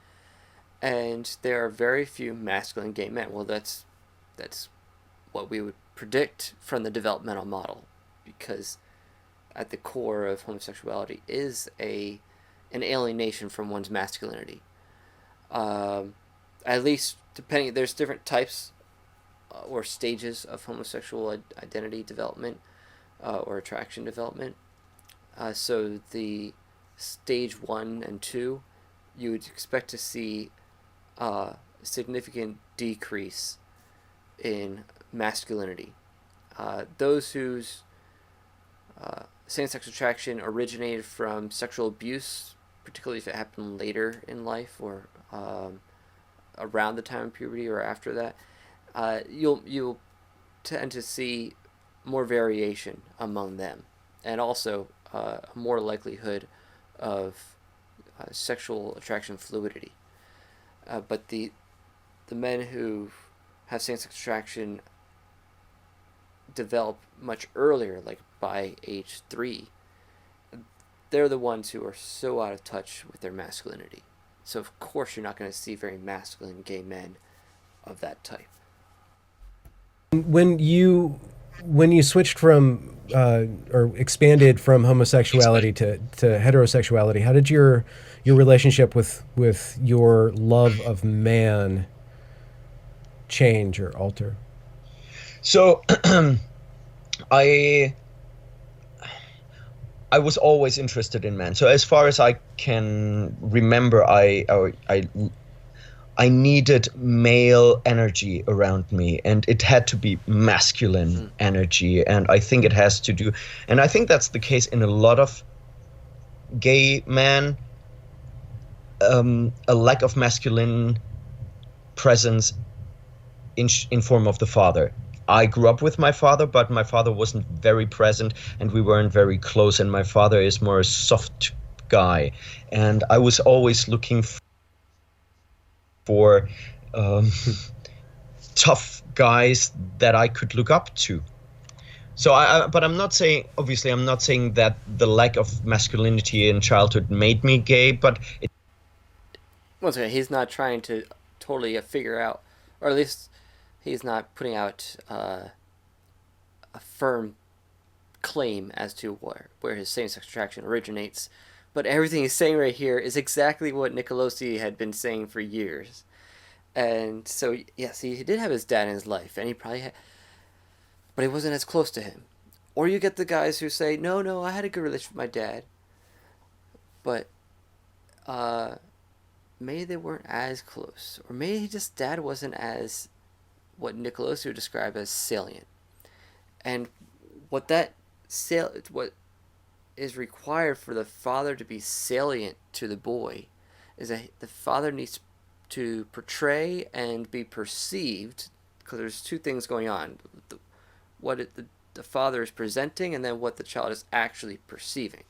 S1: And there are very few masculine gay men. Well, that's what we would predict from the developmental model, because at the core of homosexuality is an alienation from one's masculinity. At least depending, there's different types or stages of homosexual identity development or attraction development. So the stage 1 and 2, you would expect to see a significant decrease in masculinity. Those whose same-sex attraction originated from sexual abuse, particularly if it happened later in life or around the time of puberty or after that, you'll tend to see more variation among them, and also more likelihood of sexual attraction fluidity. But the men who have same-sex attraction develop much earlier, like by age 3, they're the ones who are so out of touch with their masculinity. So of course you're not going to see very masculine gay men of that type.
S2: When you switched from or expanded from homosexuality to heterosexuality, how did your relationship with your love of man change or alter?
S3: So I was always interested in men. So as far as I can remember, I I needed male energy around me, and it had to be masculine energy. And I think it has to do, and I think that's the case in a lot of gay men, a lack of masculine presence in form of the father. I grew up with my father, but my father wasn't very present, and we weren't very close. And my father is more a soft guy, and I was always looking for tough guys that I could look up to. So but I'm not saying, obviously, I'm not saying that the lack of masculinity in childhood made me gay, but
S1: Once again, he's not trying to totally figure out, or at least he's not putting out a firm claim as to where his same-sex attraction originates. But everything he's saying right here is exactly what Nicolosi had been saying for years. And so, yes, he did have his dad in his life, and he probably had, but he wasn't as close to him. Or you get the guys who say, no, I had a good relationship with my dad, but maybe they weren't as close. Or maybe just dad wasn't as, what Nicolosi would describe as salient. And what what is required for the father to be salient to the boy is that the father needs to portray and be perceived, because there's two things going on: the father is presenting, and then what the child is actually perceiving.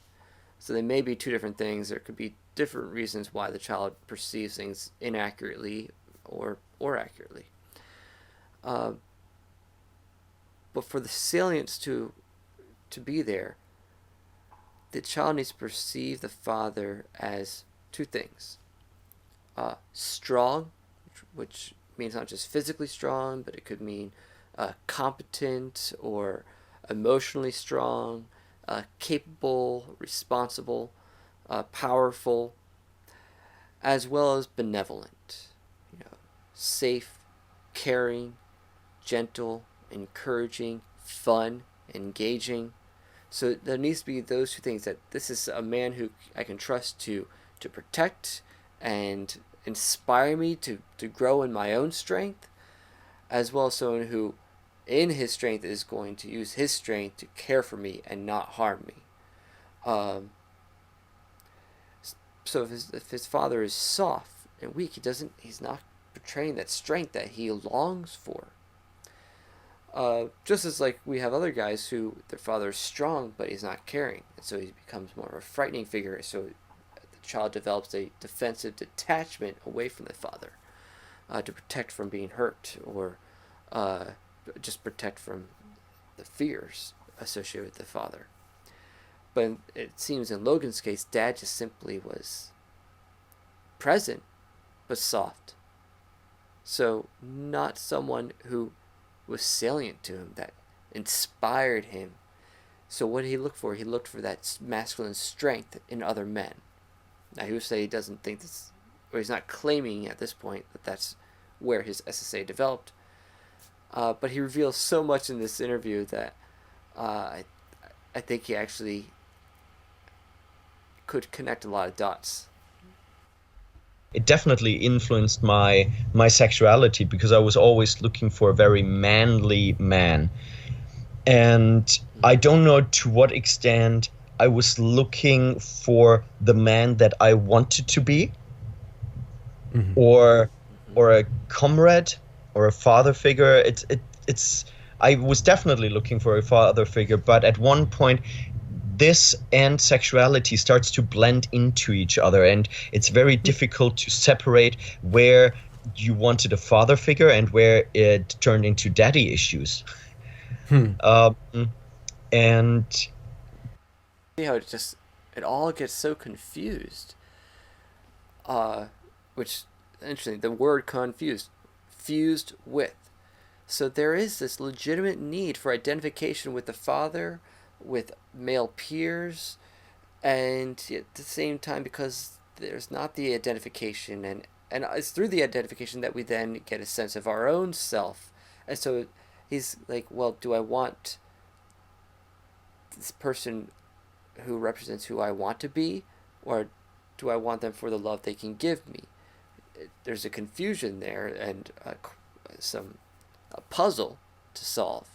S1: So they may be two different things. There could be different reasons why the child perceives things inaccurately or accurately. But for the salience to be there, the child needs to perceive the father as two things: strong, which means not just physically strong, but it could mean competent or emotionally strong, capable, responsible, powerful, as well as benevolent, safe, caring, gentle, encouraging, fun, engaging. So there needs to be those two things, that this is a man who I can trust to protect and inspire me to grow in my own strength, as well as someone who in his strength is going to use his strength to care for me and not harm me. So if his father is soft and weak, he's not portraying that strength that he longs for. Just as like we have other guys who their father is strong but he's not caring, and so he becomes more of a frightening figure. So the child develops a defensive detachment away from the father, to protect from being hurt, or just protect from the fears associated with the father. But it seems in Logan's case, dad just simply was present but soft. So not someone who was salient to him, that inspired him. So what did he look for? He looked for that masculine strength in other men. Now he would say he doesn't think this, or he's not claiming at this point that that's where his SSA developed. But he reveals so much in this interview that I think he actually could connect a lot of dots.
S3: It definitely influenced my sexuality, because I was always looking for a very manly man. And I don't know to what extent I was looking for the man that I wanted to be, or a comrade, or a father figure. It's I was definitely looking for a father figure, but at one point this and sexuality starts to blend into each other, and it's very difficult to separate where you wanted a father figure and where it turned into daddy issues. And
S1: It all gets so confused. Which, interesting, the word confused, fused with. So there is this legitimate need for identification with the father, with male peers, and at the same time, because there's not the identification, and it's through the identification that we then get a sense of our own self. And so he's like, well, do I want this person who represents who I want to be, or do I want them for the love they can give me? there's a confusion there and a puzzle to solve.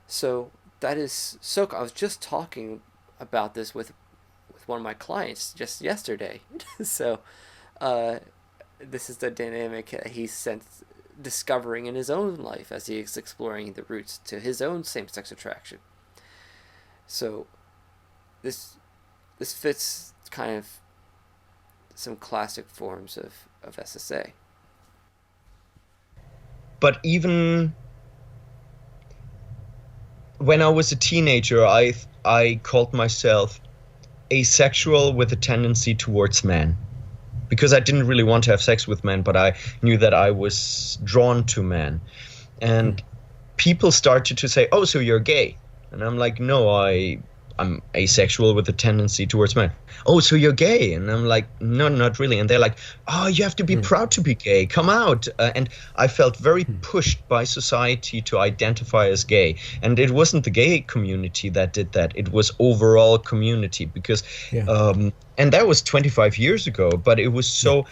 S1: So that is so. I was just talking about this with one of my clients just yesterday. So this is the dynamic he's discovering in his own life as he is exploring the roots to his own same-sex attraction. So this fits kind of some classic forms of SSA.
S3: But even when I was a teenager, I called myself asexual with a tendency towards men, because I didn't really want to have sex with men, but I knew that I was drawn to men. And people started to say, "Oh, so you're gay?" And I'm like, "No, I'm asexual with a tendency towards men." "Oh, so you're gay?" And I'm like, "No, not really." And they're like, "Oh, you have to be proud to be gay. Come out." And I felt very pushed by society to identify as gay. And it wasn't the gay community that did that. It was overall community, because, and that was 25 years ago, but it was so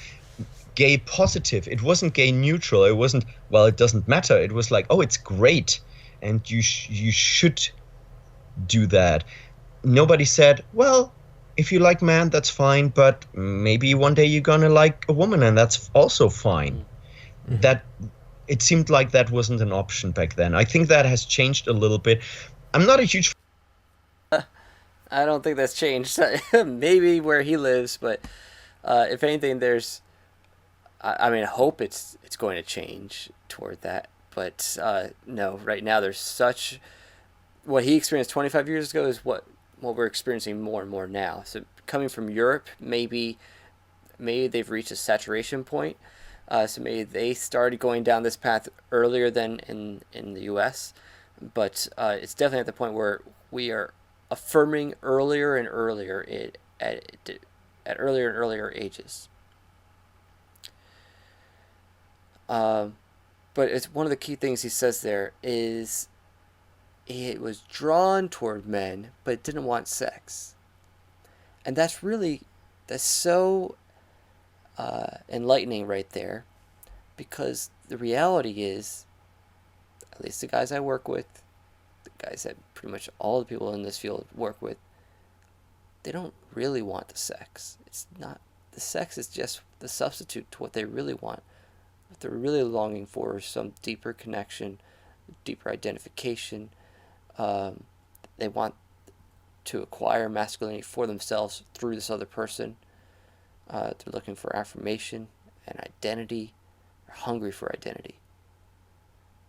S3: gay positive. It wasn't gay neutral. It wasn't, well, it doesn't matter. It was like, oh, it's great. And you should do that. Nobody said, well, if you like man, that's fine, but maybe one day you're gonna like a woman, and that's also fine. That it seemed like that wasn't an option back then. I think that has changed a little bit. I'm not a huge
S1: I don't think that's changed. Maybe where he lives, but if anything, there's I mean, I hope it's going to change toward that. But no, right now there's such, what he experienced 25 years ago is what we're experiencing more and more now. So coming from Europe, maybe they've reached a saturation point. So maybe they started going down this path earlier than in the U.S. But it's definitely at the point where we are affirming earlier and earlier at earlier and earlier ages. But it's one of the key things he says there is it was drawn toward men, but it didn't want sex. And that's so enlightening right there, because the reality is, at least the guys I work with, the guys that pretty much all the people in this field work with, they don't really want the sex. It's not, the sex is just the substitute to what they really want. What they're really longing for is some deeper connection, deeper identification. They want to acquire masculinity for themselves through this other person. They're looking for affirmation and identity. They're hungry for identity.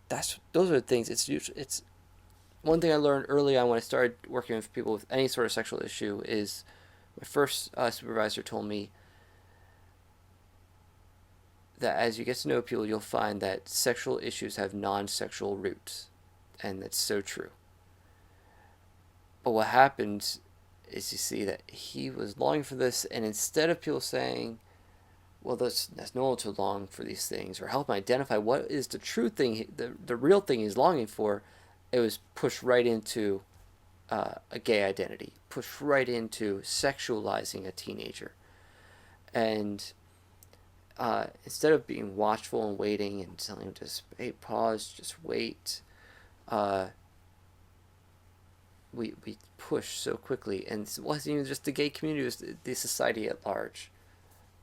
S1: Those are the things. It's one thing I learned early on when I started working with people with any sort of sexual issue is my first supervisor told me that as you get to know people, you'll find that sexual issues have non-sexual roots, and that's so true. But what happens is you see that he was longing for this, and instead of people saying, well, that's normal to long for these things, or help him identify what is the true thing, the real thing he's longing for, it was pushed right into a gay identity, pushed right into sexualizing a teenager. And instead of being watchful and waiting and telling him to hey, pause, just wait, we push so quickly. And it wasn't even just the gay community, it was the society at large.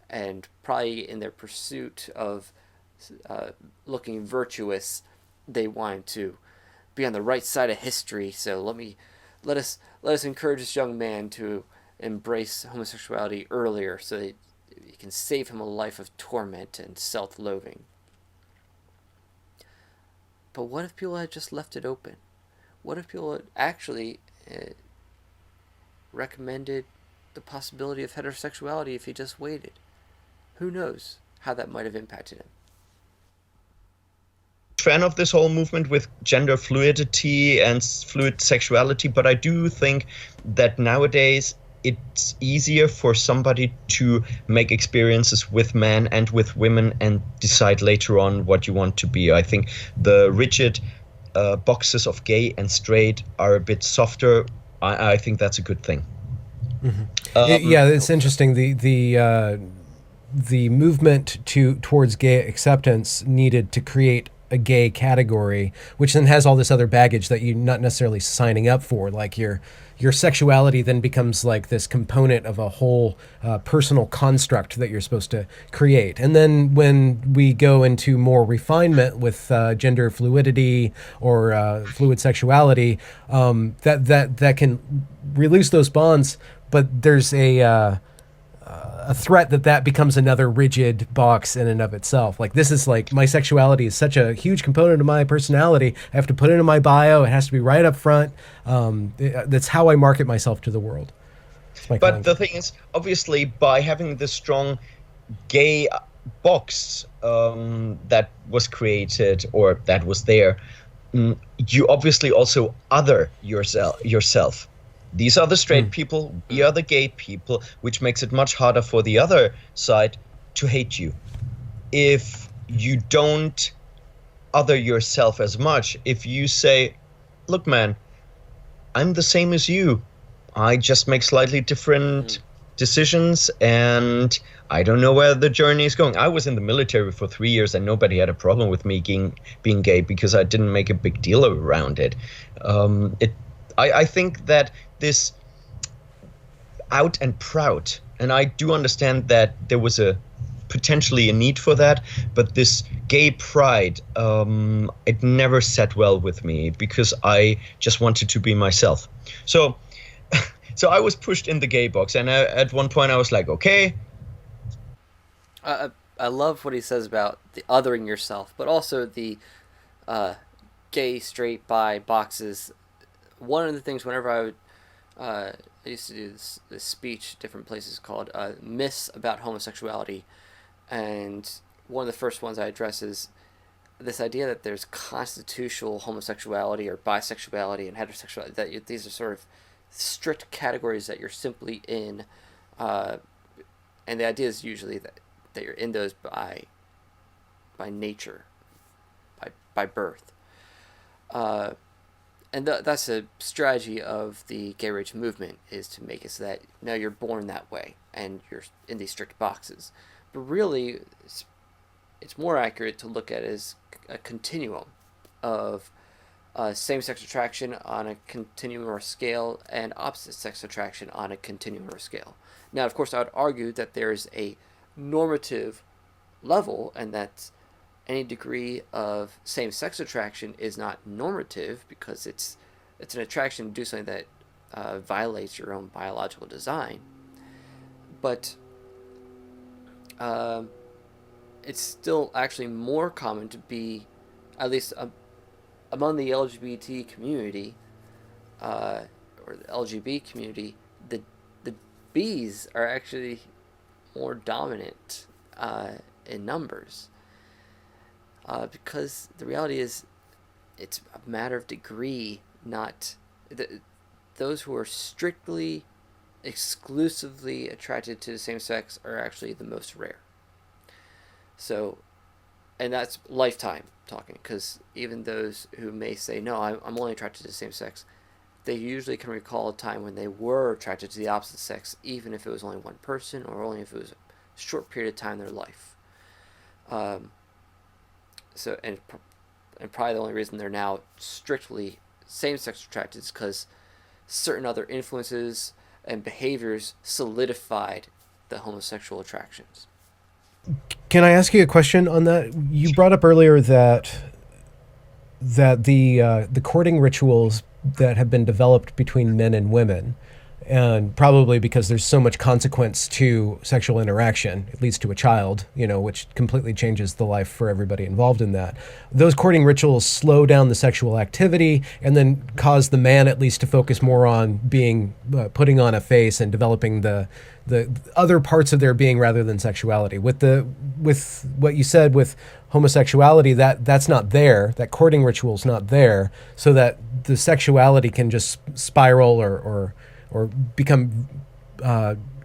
S1: And probably in their pursuit of looking virtuous, they wanted to be on the right side of history. So let us encourage this young man to embrace homosexuality earlier, so that it can save him a life of torment and self-loathing. But what if people had just left it open? What if people had actually recommended the possibility of heterosexuality if he just waited? Who knows how that might have impacted him?
S3: Fan of this whole movement with gender fluidity and fluid sexuality, but I do think that nowadays it's easier for somebody to make experiences with men and with women and decide later on what you want to be. I think the rigid boxes of gay and straight are a bit softer. I think that's a good thing.
S2: Yeah, it's interesting. the movement towards gay acceptance needed to create a gay category, which then has all this other baggage that you're not necessarily signing up for. Like your sexuality then becomes like this component of a whole personal construct that you're supposed to create. And then when we go into more refinement with gender fluidity or fluid sexuality, that can release those bonds, but there's a threat that becomes another rigid box in and of itself. Like, this is like, my sexuality is such a huge component of my personality. I have to put it in my bio. It has to be right up front. That's how I market myself to the world.
S3: But the thing is, obviously, by having this strong gay box that was created or that was there, you obviously also other yourself. These are the straight people, we are the gay people, which makes it much harder for the other side to hate you. If you don't other yourself as much, if you say, look, man, I'm the same as you. I just make slightly different decisions, and I don't know where the journey is going. I was in the military for 3 years, and nobody had a problem with me being gay because I didn't make a big deal around it. I think that this out and proud, and I do understand that there was potentially a need for that, but this gay pride, it never sat well with me because I just wanted to be myself. So I was pushed in the gay box, and at one point I was like, okay.
S1: I love what he says about the othering yourself, but also the gay, straight, bi boxes. One of the things whenever I used to do this speech different places called Myths About Homosexuality, and one of the first ones I address is this idea that there's constitutional homosexuality or bisexuality and heterosexuality, that these are sort of strict categories that you're simply in, and the idea is usually that you're in those by nature, by birth. And that's a strategy of the gay rage movement, is to make it so that no, you're born that way and you're in these strict boxes. But really, it's more accurate to look at it as a continuum of same-sex attraction on a continuum or scale and opposite-sex attraction on a continuum or scale. Now, of course, I would argue that there's a normative level, and that any degree of same-sex attraction is not normative because it's an attraction to do something that violates your own biological design. But it's still actually more common to be, at least among the LGBT community, or the LGB community, the Bs are actually more dominant in numbers. Because the reality is, it's a matter of degree, not those who are strictly, exclusively attracted to the same sex are actually the most rare. So, and that's lifetime talking, because even those who may say, no, I'm only attracted to the same sex, they usually can recall a time when they were attracted to the opposite sex, even if it was only one person or only if it was a short period of time in their life. So, and probably the only reason they're now strictly same-sex attracted is because certain other influences and behaviors solidified the homosexual attractions.
S2: Can I ask you a question on that? You brought up earlier that the courting rituals that have been developed between men and women, and probably because there's so much consequence to sexual interaction, it leads to a child, which completely changes the life for everybody involved in that. Those courting rituals slow down the sexual activity and then cause the man at least to focus more on putting on a face and developing the other parts of their being rather than sexuality. With what you said with homosexuality, that's not there. That courting ritual's not there, so that the sexuality can just spiral or become.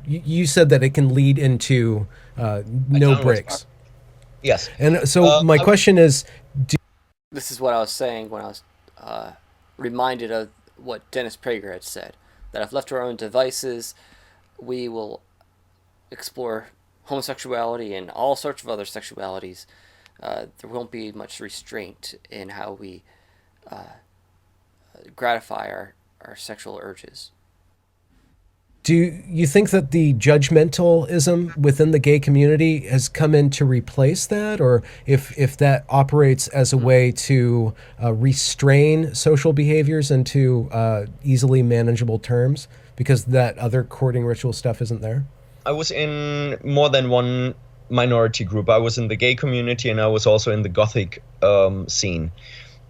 S2: You said that it can lead into no breaks.
S3: Yes.
S2: And so my question is,
S1: this is what I was saying when I was reminded of what Dennis Prager had said, that if left to our own devices, we will explore homosexuality and all sorts of other sexualities, there won't be much restraint in how we gratify our sexual urges.
S2: Do you think that the judgmentalism within the gay community has come in to replace that, or if that operates as a way to restrain social behaviors into easily manageable terms because that other courting ritual stuff isn't there?
S3: I was in more than one minority group. I was in the gay community and I was also in the gothic scene.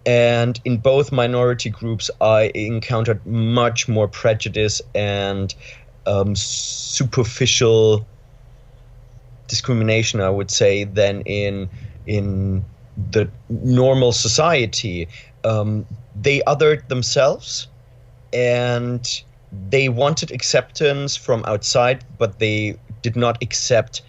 S3: And in both minority groups, I encountered much more prejudice and superficial discrimination, I would say, than in the normal society. They othered themselves, and they wanted acceptance from outside, but they did not accept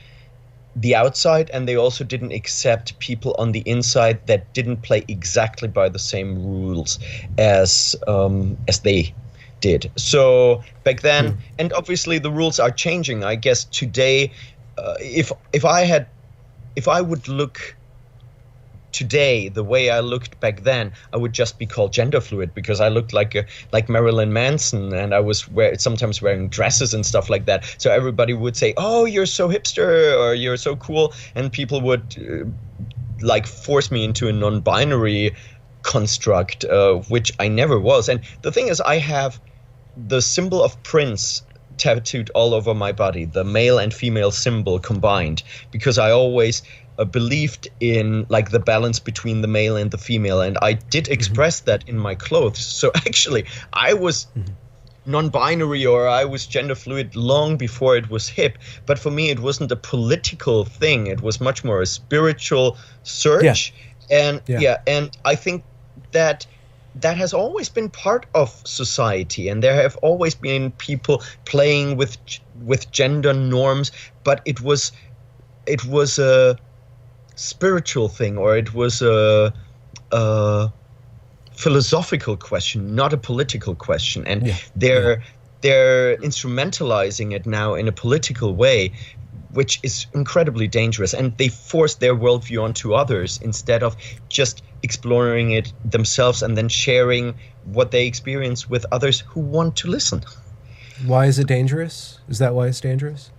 S3: the outside, and they also didn't accept people on the inside that didn't play exactly by the same rules as they did. So back then, and obviously the rules are changing. I guess today, if I would look today the way I looked back then, I would just be called gender fluid because I looked like Marilyn Manson, and I was sometimes wearing dresses and stuff like that. So everybody would say, "Oh, you're so hipster," or "You're so cool," and people would force me into a non-binary construct, which I never was. And the thing is, I have the symbol of Prince tattooed all over my body, the male and female symbol combined, because I always believed in the balance between the male and the female, and I did express that in my clothes. So actually I was non-binary, or I was gender fluid long before it was hip, but for me it wasn't a political thing. It was much more a spiritual search. And I think that has always been part of society, and there have always been people playing with gender norms, but it was a spiritual thing, or it was a philosophical question, not a political question. And they're instrumentalizing it now in a political way, which is incredibly dangerous. And they force their worldview onto others instead of just exploring it themselves and then sharing what they experience with others who want to listen.
S2: Why is it dangerous? Is that why it's dangerous?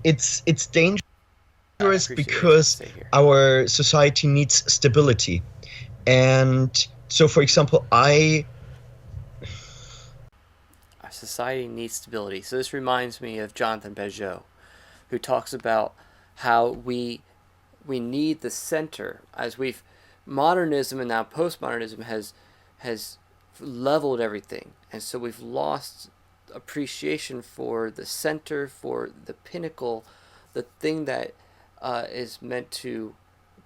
S3: It's dangerous because our society needs stability. And so, for example, our
S1: society needs stability. So this reminds me of Jonathan Pageau, who talks about how we need the center, as modernism and now postmodernism has leveled everything, and so we've lost appreciation for the center, for the pinnacle, the thing that is meant to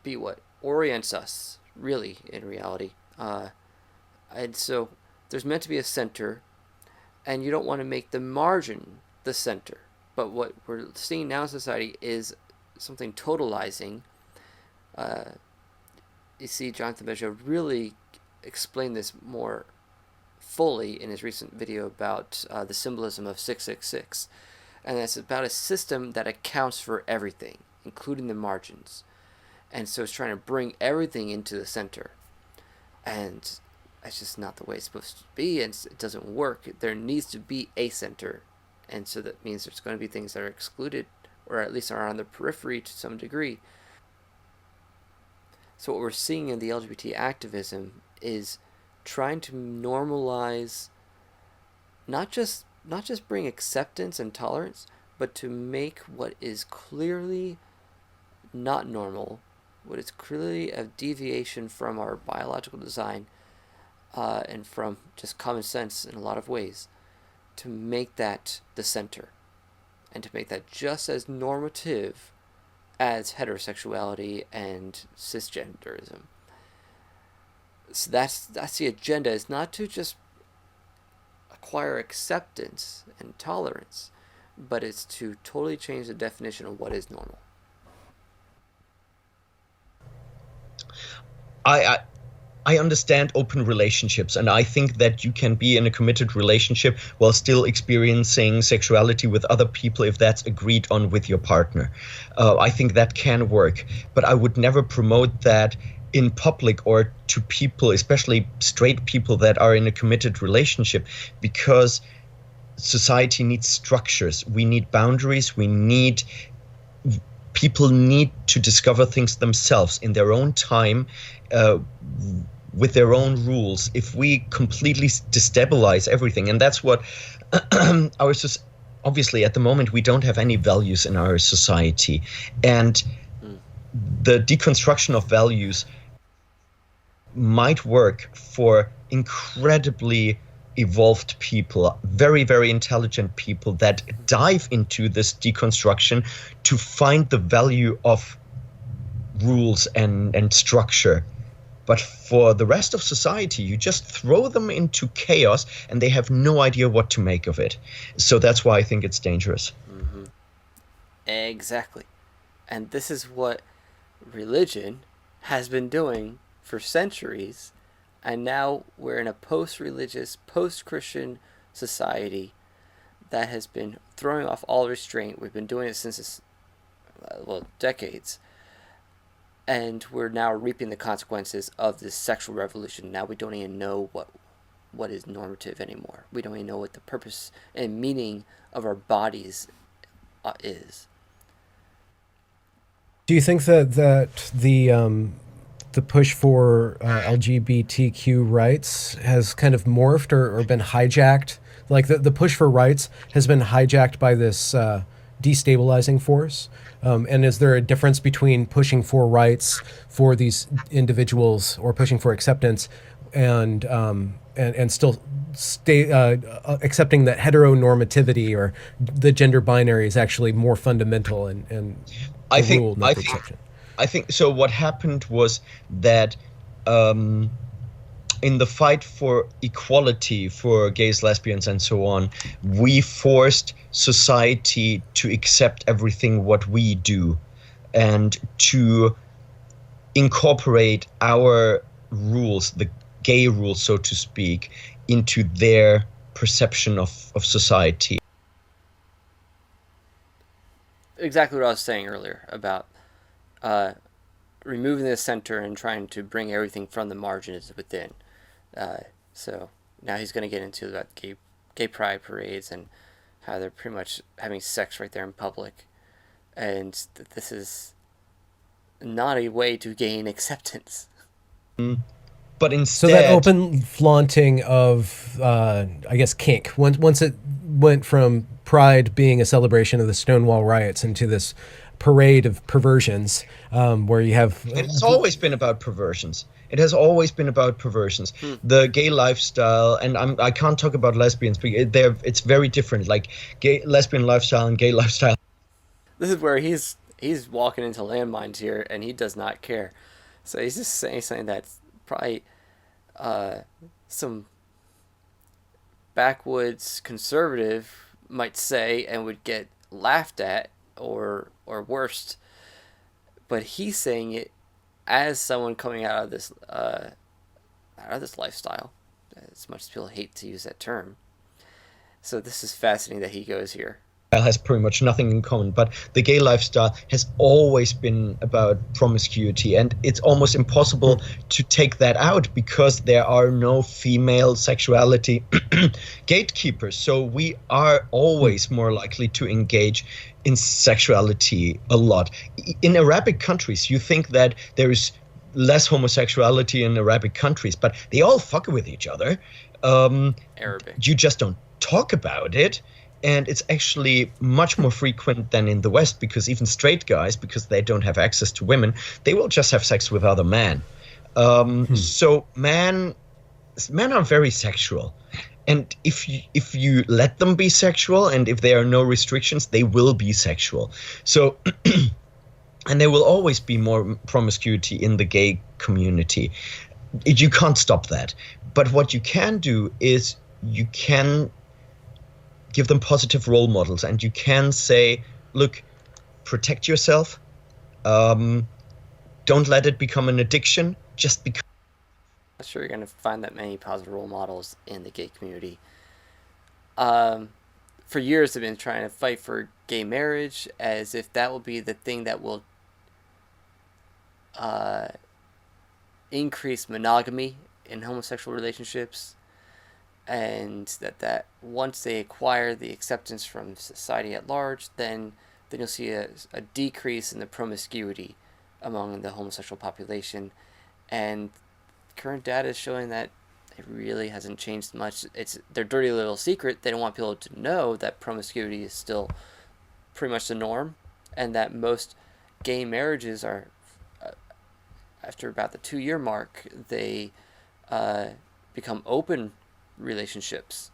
S1: be what orients us really in reality. And so there's meant to be a center, and you don't want to make the margin the center. But what we're seeing now in society is something totalizing. You see Jonathan Pageau really explain this more fully in his recent video about the symbolism of 666. And it's about a system that accounts for everything, including the margins. And so it's trying to bring everything into the center. And that's just not the way it's supposed to be, and it doesn't work. There needs to be a center. And so that means there's going to be things that are excluded, or at least are on the periphery to some degree. So what we're seeing in the LGBT activism is trying to normalize, not just bring acceptance and tolerance, but to make what is clearly not normal, what is clearly a deviation from our biological design, and from just common sense in a lot of ways, to make that the center, and to make that just as normative as heterosexuality and cisgenderism. So that's the agenda, is not to just acquire acceptance and tolerance, but it's to totally change the definition of what is normal.
S3: I understand open relationships, and I think that you can be in a committed relationship while still experiencing sexuality with other people if that's agreed on with your partner. I think that can work, but I would never promote that in public or to people, especially straight people that are in a committed relationship, because society needs structures. We need boundaries. People need to discover things themselves in their own time, with their own rules. If we completely destabilize everything, and that's what obviously at the moment we don't have any values in our society, and the deconstruction of values might work for incredibly evolved people, very, very intelligent people that dive into this deconstruction to find the value of rules and structure. But for the rest of society, you just throw them into chaos and they have no idea what to make of it. So that's why I think it's dangerous.
S1: Mm-hmm. Exactly. And this is what religion has been doing for centuries. And now we're in a post-religious, post-Christian society that has been throwing off all restraint. We've been doing it since, decades. And we're now reaping the consequences of this sexual revolution. Now we don't even know what is normative anymore. We don't even know what the purpose and meaning of our bodies is.
S2: Do you think that the push for LGBTQ rights has kind of morphed or been hijacked? Like the push for rights has been hijacked by this destabilizing force? And is there a difference between pushing for rights for these individuals or pushing for acceptance and still accepting that heteronormativity or the gender binary is actually more fundamental and
S3: I think so. What happened was that in the fight for equality for gays, lesbians, and so on, we forced society to accept everything what we do and to incorporate our rules, the gay rules, so to speak, into their perception of society.
S1: Exactly what I was saying earlier about removing the center and trying to bring everything from the margins within. So now he's going to get into that gay pride parades and how they're pretty much having sex right there in public. And this is not a way to gain acceptance.
S3: But instead...
S2: So that open flaunting of, kink, once it went from Pride being a celebration of the Stonewall riots into this parade of perversions, where you have...
S3: It has always been about perversions. It has always been about perversions. The gay lifestyle, and I can't talk about lesbians, but it's very different. Like lesbian lifestyle and gay lifestyle.
S1: This is where he's walking into landmines here, and he does not care. So he's just saying something that's probably some backwoods conservative might say and would get laughed at or worse. But he's saying it as someone coming out of this lifestyle, as much as people hate to use that term. So this is fascinating that he goes here.
S3: Has pretty much nothing in common, but the gay lifestyle has always been about promiscuity, and it's almost impossible to take that out because there are no female sexuality gatekeepers. So we are always more likely to engage in sexuality a lot. In Arabic countries, you think that there is less homosexuality in Arabic countries, but they all fuck with each other.
S1: Arabic.
S3: You just don't talk about it. And it's actually much more frequent than in the West, because even straight guys, because they don't have access to women, they will just have sex with other men. So men are very sexual. And if you let them be sexual, and if there are no restrictions, they will be sexual. So, and there will always be more promiscuity in the gay community. You can't stop that. But what you can do is you can give them positive role models, and you can say, look, protect yourself. Don't let it become an addiction just because.
S1: not sure you're going to find that many positive role models in the gay community. For years, they've been trying to fight for gay marriage as if that will be the thing that will increase monogamy in homosexual relationships, and that once they acquire the acceptance from society at large, then you'll see a decrease in the promiscuity among the homosexual population. And current data is showing that it really hasn't changed much. It's their dirty little secret. They don't want people to know that promiscuity is still pretty much the norm, and that most gay marriages are, after about the 2-year mark, they become open relationships.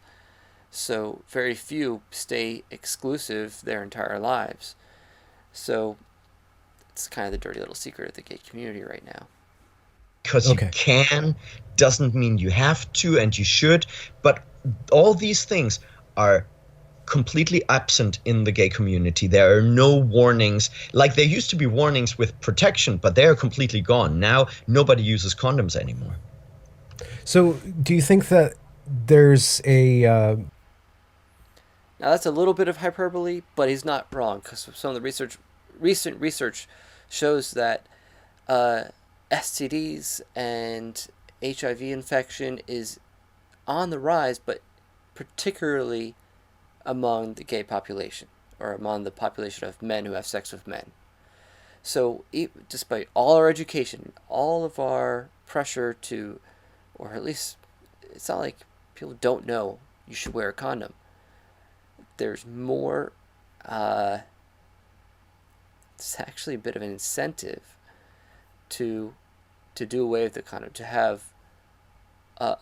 S1: So very few stay exclusive their entire lives. So it's kind of the dirty little secret of the gay community right now.
S3: Because you can doesn't mean you have to, and you should. But all these things are completely absent in the gay community. There are no warnings. Like, there used to be warnings with protection, but they are completely gone. Now nobody uses condoms anymore.
S2: So do you think that there's a...
S1: Now that's a little bit of hyperbole, but he's not wrong, because some of the recent research shows that STDs and HIV infection is on the rise, but particularly among the gay population, or among the population of men who have sex with men. So despite all our education, all of our pressure to, or at least it's not like people don't know you should wear a condom. There's more, it's actually a bit of an incentive to do away with the condom, to have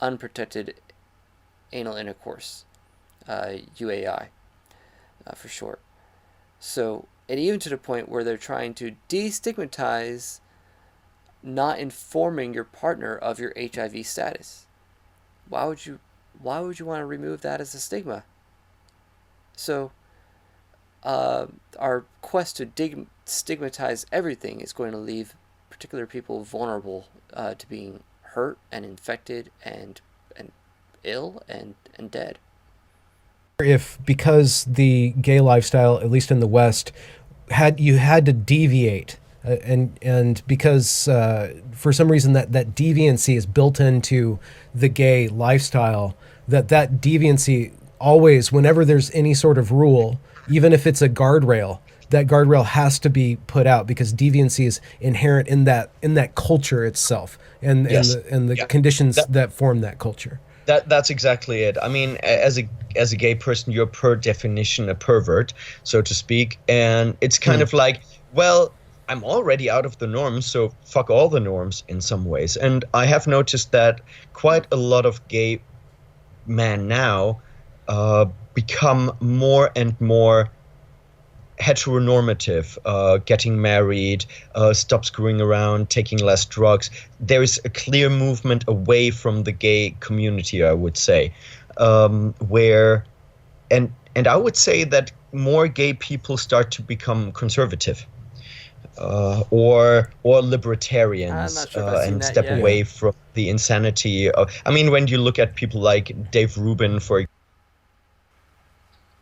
S1: unprotected anal intercourse, UAI for short. So, and even to the point where they're trying to destigmatize not informing your partner of your HIV status. Why would you want to remove that as a stigma? So, our quest to stigmatize everything is going to leave particular people vulnerable to being hurt and infected and ill and dead.
S2: If, because the gay lifestyle, at least in the West, you had to deviate, and because for some reason that deviancy is built into the gay lifestyle, that deviancy always, whenever there's any sort of rule, even if it's a guardrail, that guardrail has to be put out, because deviancy is inherent in that culture itself, and the conditions that form that culture.
S3: That's exactly it. I mean, as a gay person, you're per definition a pervert, so to speak, and it's kind of like, well, I'm already out of the norms, so fuck all the norms in some ways. And I have noticed that quite a lot of gay men now become more and more heteronormative, getting married, stop screwing around, taking less drugs. There is a clear movement away from the gay community, I would say, where, and I would say that more gay people start to become conservative, or libertarians, and step away from the insanity of, I mean, when you look at people like Dave Rubin, for example.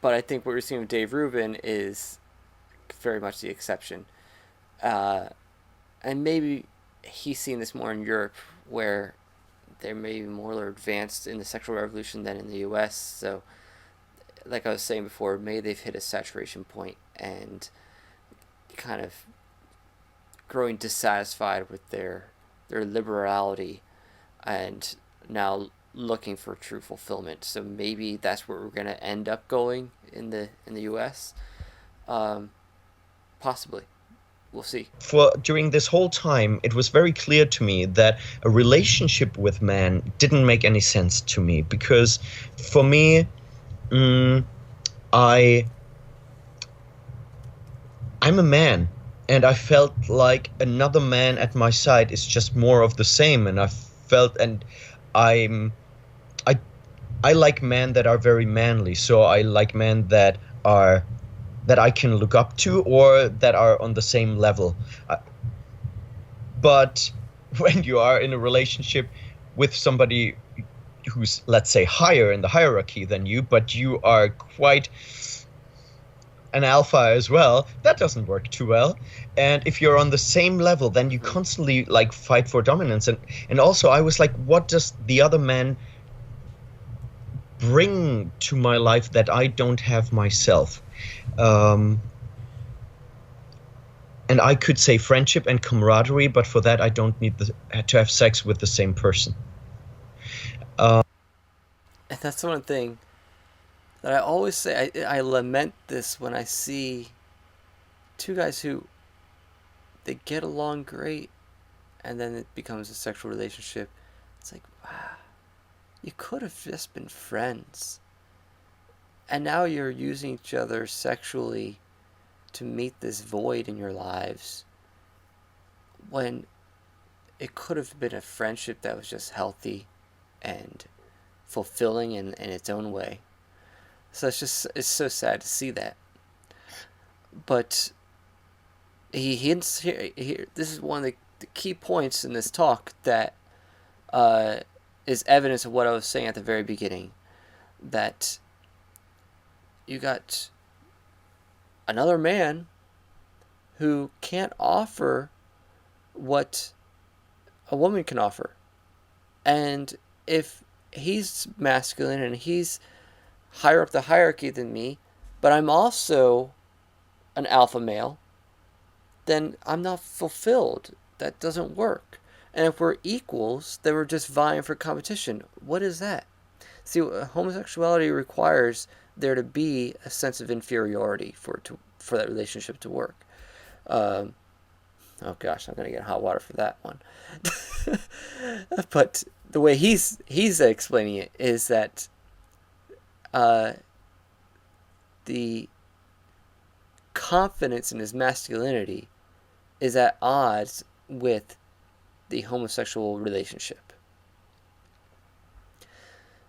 S1: But I think what we're seeing with Dave Rubin is very much the exception. And maybe he's seen this more in Europe, where they're maybe more advanced in the sexual revolution than in the US. So, like I was saying before, maybe they've hit a saturation point and kind of growing dissatisfied with their liberality, and now looking for true fulfillment. So maybe that's where we're going to end up going in the US. Possibly. We'll see.
S3: During this whole time, it was very clear to me that a relationship with man didn't make any sense to me, because for me, I'm a man, and I felt like another man at my side is just more of the same, and I like men that are very manly, so I like men that I can look up to, or that are on the same level. But when you are in a relationship with somebody who's, let's say, higher in the hierarchy than you, but you are quite an alpha as well, that doesn't work too well. And if you're on the same level, then you constantly like fight for dominance. And also I was like, what does the other man bring to my life that I don't have myself? And I could say friendship and camaraderie, but for that I don't need to have sex with the same person.
S1: And that's one thing that I always say. I lament this when I see two guys who they get along great, and then it becomes a sexual relationship. It's like, wow, you could have just been friends, and now you're using each other sexually to meet this void in your lives, when it could have been a friendship that was just healthy and fulfilling in its own way. So it's so sad to see that. But he hints here, this is one of the key points in this talk that is evidence of what I was saying at the very beginning, that you got another man who can't offer what a woman can offer. And if he's masculine and he's higher up the hierarchy than me, but I'm also an alpha male, then I'm not fulfilled. That doesn't work. And if we're equals, then we're just vying for competition. What is that? See, homosexuality requires there to be a sense of inferiority for that relationship to work. Oh gosh, I'm gonna get hot water for that one. But the way he's explaining it is that the confidence in his masculinity is at odds with the homosexual relationship.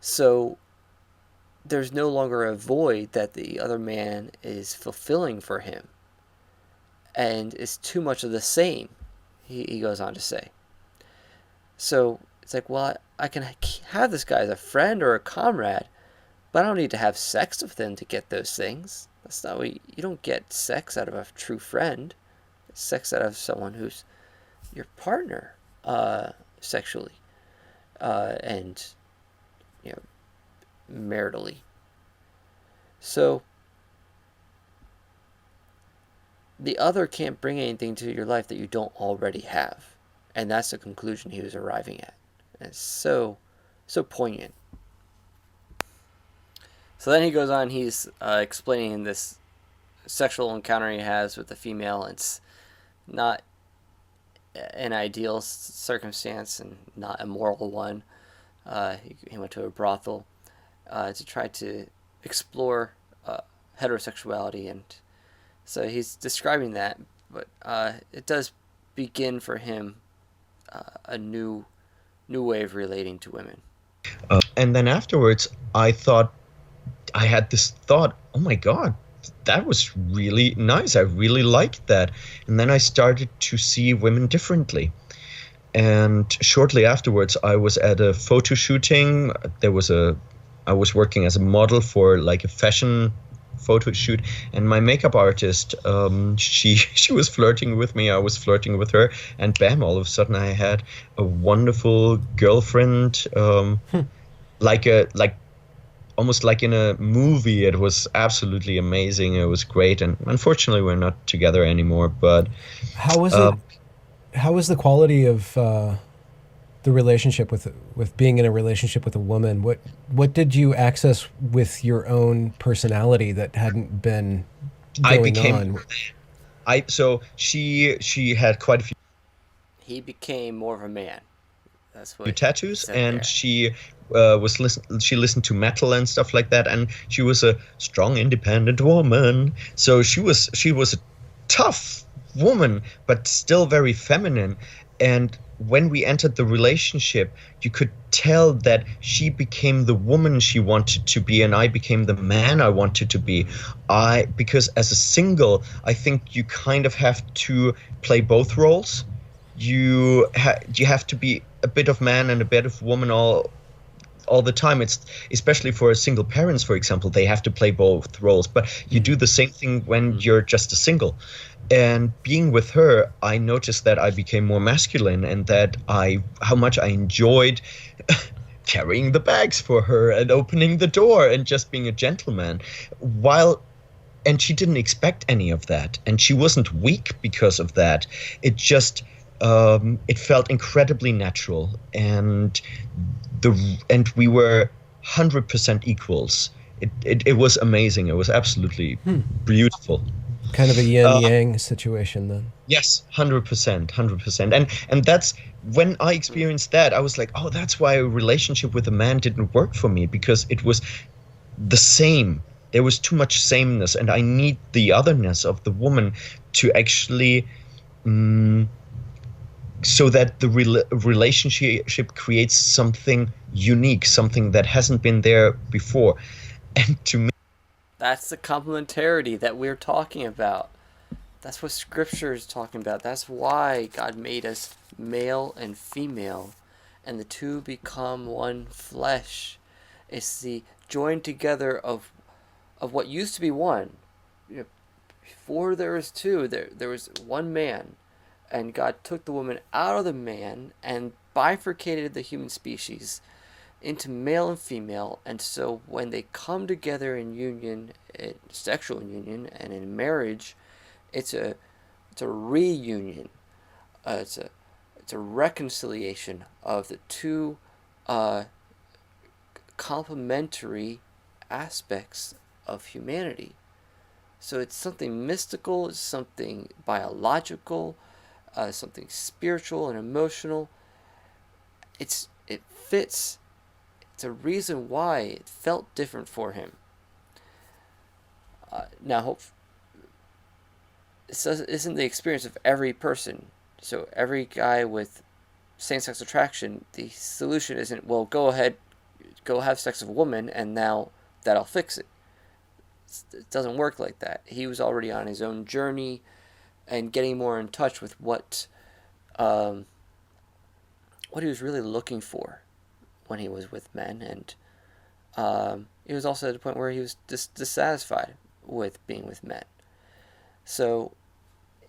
S1: So there's no longer a void that the other man is fulfilling for him. And it's too much of the same, he goes on to say. So it's like, well, I can have this guy as a friend or a comrade, but I don't need to have sex with him to get those things. That's not what you don't get sex out of a true friend. Sex out of someone who's your partner sexually and maritally. So the other can't bring anything to your life that you don't already have, and that's the conclusion he was arriving at. And it's so poignant. So then he goes on, he's explaining this sexual encounter he has with the female. It's not an ideal circumstance and not a moral one. He went to a brothel to try to explore heterosexuality, and so he's describing that, but it does begin for him a new way of relating to women.
S3: And then afterwards, I had this thought, oh my God, that was really nice. I really liked that. And then I started to see women differently. And shortly afterwards, I was at a photo shooting. I was working as a model for like a fashion photo shoot, and my makeup artist, she was flirting with me, I was flirting with her, and bam, all of a sudden I had a wonderful girlfriend, like almost like in a movie. It was absolutely amazing. It was great, and unfortunately we're not together anymore. But
S2: how was it? How was the quality of the relationship with being in a relationship with a woman? What did you access with your own personality that hadn't been going on?
S3: So she had quite a few.
S1: He became more of a man. That's what
S3: tattoos, and there. She listened to metal and stuff like that, and she was a strong, independent woman. So she was a tough woman, but still very feminine. And when we entered the relationship, you could tell that she became the woman she wanted to be, and I became the man I wanted to be. Because as a single, I think you kind of have to play both roles. You have to be a bit of man and a bit of woman all the time. It's especially for single parents, for example, they have to play both roles, but you do the same thing when you're just a single. And being with her, I noticed that I became more masculine, and that how much I enjoyed carrying the bags for her and opening the door and just being a gentleman. And she didn't expect any of that, and she wasn't weak because of that. It just it felt incredibly natural, and we were 100% equals. It was amazing. It was absolutely beautiful.
S2: Kind of a yin yang situation then.
S3: Yes, 100%, 100%. And that's when I experienced that, I was like, oh, that's why a relationship with a man didn't work for me, because it was the same. There was too much sameness, and I need the otherness of the woman to actually so that the relationship creates something unique, something that hasn't been there before. And to me,
S1: That's the complementarity that we're talking about. That's what Scripture is talking about. That's why God made us male and female, and the two become one flesh. It's the joined together of what used to be one. Before there was two, there was one man, and God took the woman out of the man and bifurcated the human species into male and female. And so when they come together in union, sexual union, and in marriage, it's a reunion. It's a reconciliation of the two complementary aspects of humanity. So it's something mystical, it's something biological, something spiritual and emotional. It fits. It's a reason why it felt different for him. Now, this isn't the experience of every person. So every guy with same-sex attraction, the solution isn't, well, go ahead, go have sex with a woman, and now that'll fix it. It doesn't work like that. He was already on his own journey and getting more in touch with what he was really looking for when he was with men, and he was also at a point where he was dissatisfied with being with men. So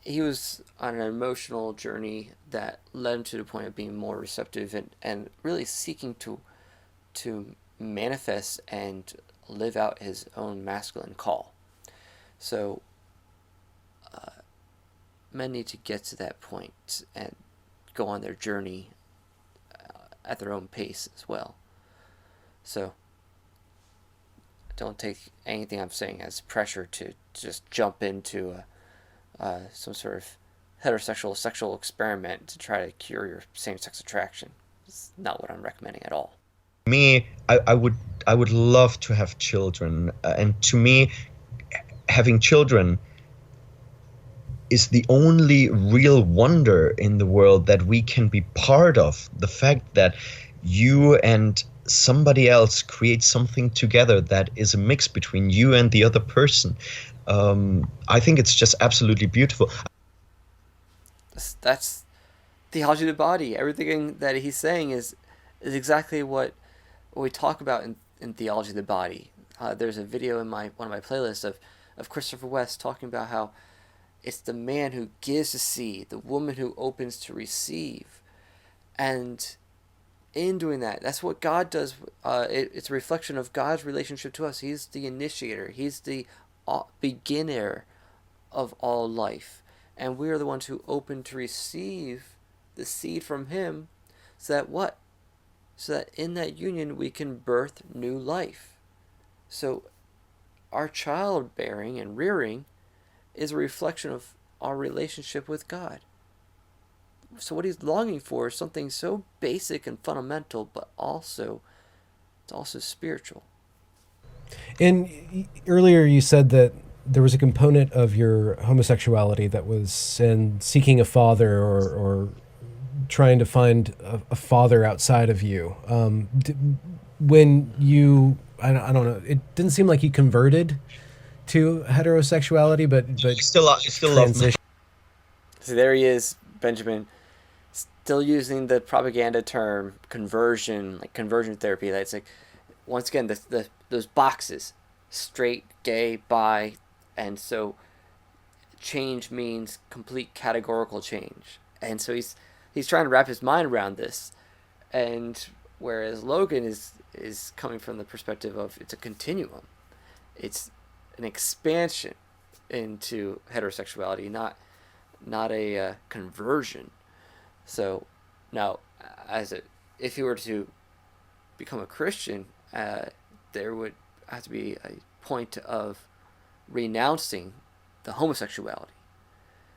S1: he was on an emotional journey that led him to the point of being more receptive and really seeking to manifest and live out his own masculine call. So men need to get to that point and go on their journey at their own pace as well. So don't take anything I'm saying as pressure to just jump into some sort of heterosexual sexual experiment to try to cure your same-sex attraction. It's not what I'm recommending at all.
S3: Me, I would love to have children, and to me, having children is the only real wonder in the world that we can be part of. The fact that you and somebody else create something together that is a mix between you and the other person. I think it's just absolutely beautiful.
S1: That's theology of the body. Everything that he's saying is exactly what we talk about in theology of the body. There's a video in one of my playlists of Christopher West talking about how it's the man who gives to see, the woman who opens to receive. And in doing that, that's what God does. It's a reflection of God's relationship to us. He's the initiator. He's the beginner of all life. And we are the ones who open to receive the seed from him, so that what? So that in that union we can birth new life. So our childbearing and rearing is a reflection of our relationship with God. So what he's longing for is something so basic and fundamental, but it's also spiritual.
S2: And earlier you said that there was a component of your homosexuality that was in seeking a father or trying to find a father outside of you. When you, I don't know, it didn't seem like you converted to heterosexuality, but
S3: You still love me.
S1: So there he is, Benjamin. still using the propaganda term conversion, like conversion therapy. That's like, once again, those boxes, straight, gay, bi, and so change means complete categorical change. And so he's trying to wrap his mind around this, and whereas Logan is coming from the perspective of it's a continuum, it's an expansion into heterosexuality, not a conversion. So now, if he were to become a Christian, there would have to be a point of renouncing the homosexuality.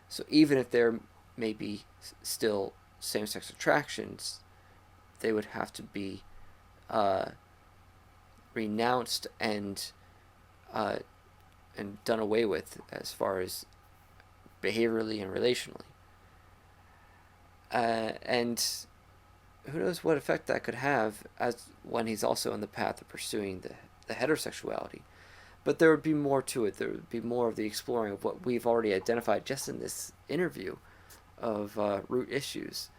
S1: So even if there may be still same-sex attractions, they would have to be renounced and done away with as far as behaviorally and relationally. And who knows what effect that could have as when he's also on the path of pursuing the heterosexuality. But there would be more to it. There would be more of the exploring of what we've already identified just in this interview of root issues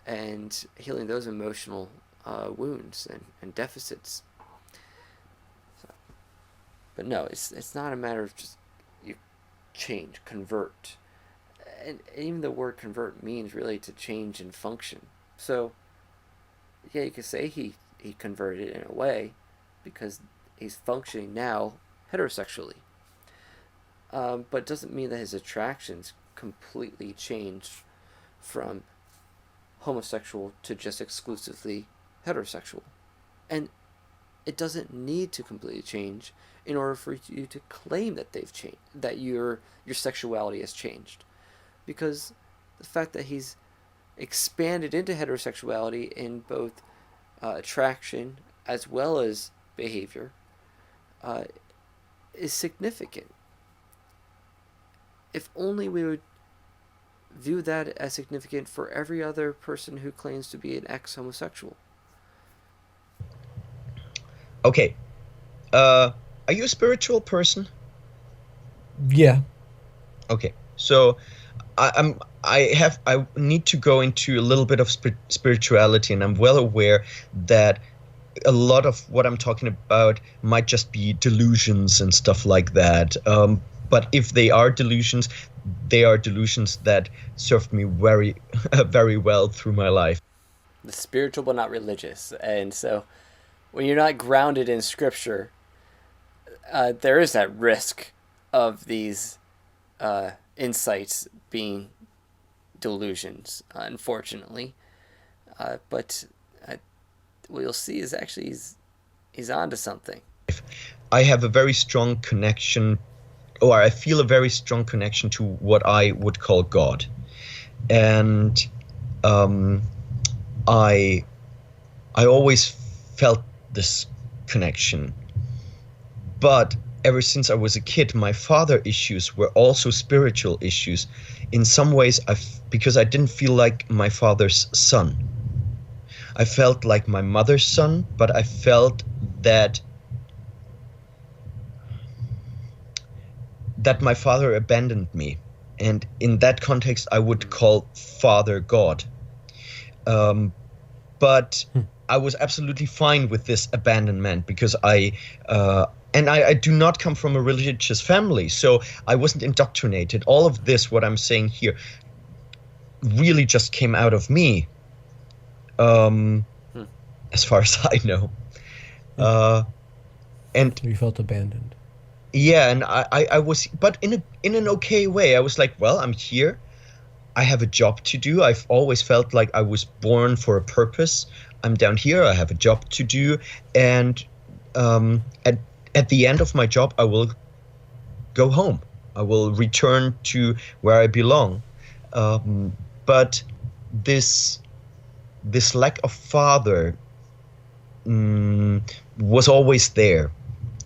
S1: and healing those emotional wounds and deficits. So, but no, it's not a matter of just you change, convert. And even the word convert means really to change in function. So, yeah, you could say he converted in a way because he's functioning now heterosexually. But it doesn't mean that his attractions completely changed from homosexual to just exclusively heterosexual. And it doesn't need to completely change in order for you to claim that they've changed, that your sexuality has changed. Because the fact that he's expanded into heterosexuality in both attraction as well as behavior is significant. If only we would view that as significant for every other person who claims to be an ex-homosexual.
S3: Okay. Are you a spiritual person?
S2: Yeah.
S3: Okay. So I need to go into a little bit of spirituality, and I'm well aware that a lot of what I'm talking about might just be delusions and stuff like that. But if they are delusions that served me very, very well through my life.
S1: The spiritual but not religious. And so when you're not grounded in scripture, there is that risk of these insights being delusions, unfortunately. But what you'll see is actually he's onto something.
S3: I have a very strong connection, or I feel a very strong connection to what I would call God. And I always felt this connection. But ever since I was a kid, my father issues were also spiritual issues. In some ways, because I didn't feel like my father's son. I felt like my mother's son, but I felt that my father abandoned me. And in that context, I would call Father God. But I was absolutely fine with this abandonment because I do not come from a religious family, so I wasn't indoctrinated. All of this, what I'm saying here, really just came out of me, as far as I know. And
S2: you felt abandoned.
S3: Yeah, and I was, but in an okay way. I was like, well, I'm here. I have a job to do. I've always felt like I was born for a purpose. I'm down here. I have a job to do, and at the end of my job, I will go home. I will return to where I belong. But this lack of father was always there.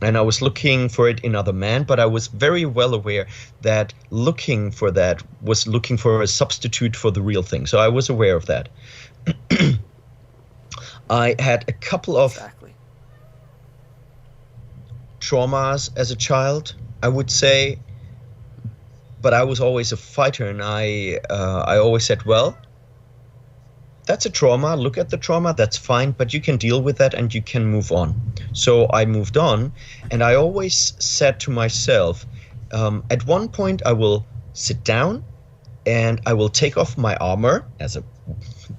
S3: And I was looking for it in other men, but I was very well aware that looking for that was looking for a substitute for the real thing. So I was aware of that. I had a couple of traumas as a child, I would say, but I was always a fighter, and I always said, well, that's a trauma. Look at the trauma. That's fine, but you can deal with that and you can move on. So I moved on, and I always said to myself, at one point I will sit down and I will take off my armor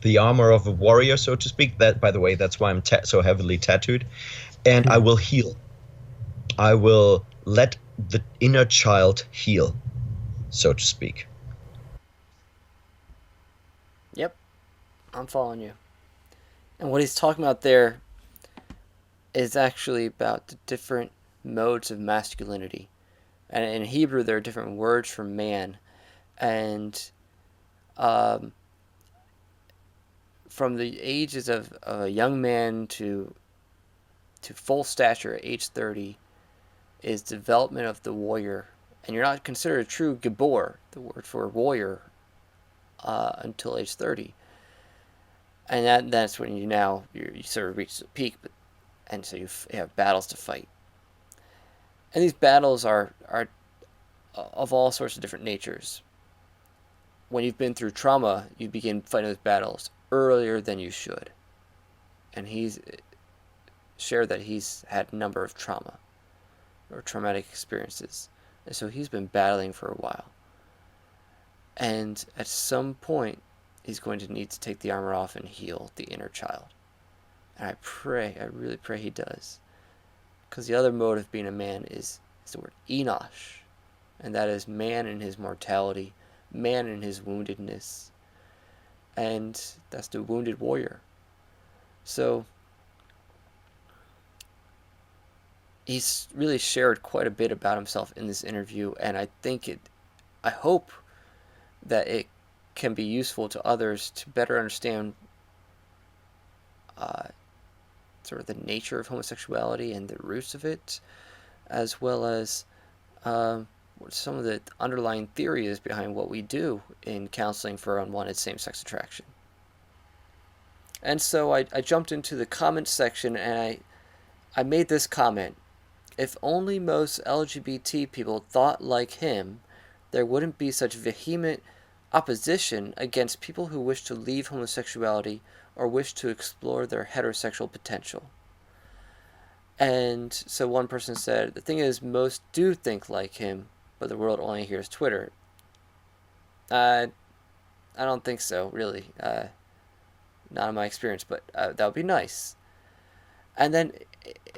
S3: the armor of a warrior, so to speak. That, by the way, that's why I'm so heavily tattooed. And I will heal. I will let the inner child heal, so to speak.
S1: Yep, I'm following you. And what he's talking about there is actually about the different modes of masculinity. And in Hebrew, there are different words for man. And from the ages of a young man to full stature at age 30 is development of the warrior. And you're not considered a true Gibor, the word for warrior, until age 30. And that's when you sort of reach the peak, and so you have battles to fight. And these battles are of all sorts of different natures. When you've been through trauma, you begin fighting those battles earlier than you should. And he's shared that he's had a number of trauma or traumatic experiences. And so he's been battling for a while. And at some point, he's going to need to take the armor off and heal the inner child. And I really pray he does. Because the other mode of being a man is the word Enosh. And that is man in his mortality, man in his woundedness. And that's the wounded warrior. So he's really shared quite a bit about himself in this interview, and I hope that it can be useful to others to better understand sort of the nature of homosexuality and the roots of it, as well as what some of the underlying theory is behind what we do in counseling for unwanted same-sex attraction. And so I jumped into the comments section and I made this comment. If only most LGBT people thought like him, there wouldn't be such vehement opposition against people who wish to leave homosexuality or wish to explore their heterosexual potential. And so one person said, the thing is, most do think like him, but the world only hears Twitter. I don't think so, really. Not in my experience, but that would be nice. And then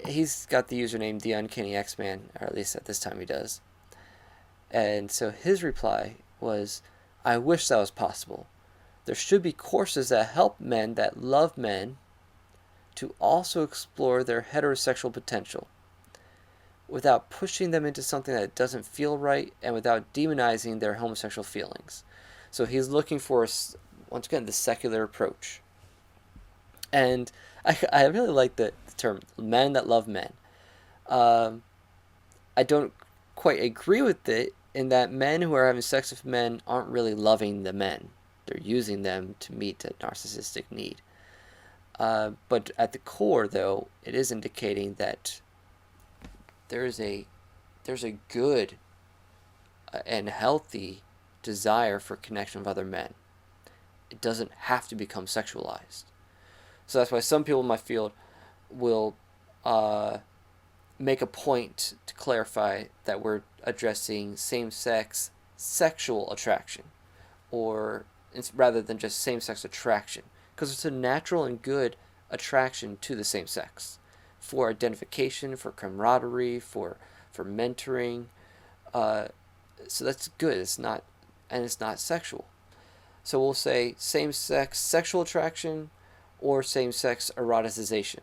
S1: he's got the username The Uncanny X-Man, or at least at this time he does. And so his reply was, I wish that was possible. There should be courses that help men that love men to also explore their heterosexual potential without pushing them into something that doesn't feel right and without demonizing their homosexual feelings. So he's looking for, once again, the secular approach. And I really like the term men that love men. I don't quite agree with it in that men who are having sex with men aren't really loving the men. They're using them to meet a narcissistic need. But at the core, though, it is indicating that there's a good and healthy desire for connection with other men. It doesn't have to become sexualized. So that's why some people in my field will make a point to clarify that we're addressing same-sex sexual attraction, or rather than just same-sex attraction, because it's a natural and good attraction to the same sex for identification, for camaraderie, for mentoring. So that's good. It's not sexual. So we'll say same-sex sexual attraction or same-sex eroticization.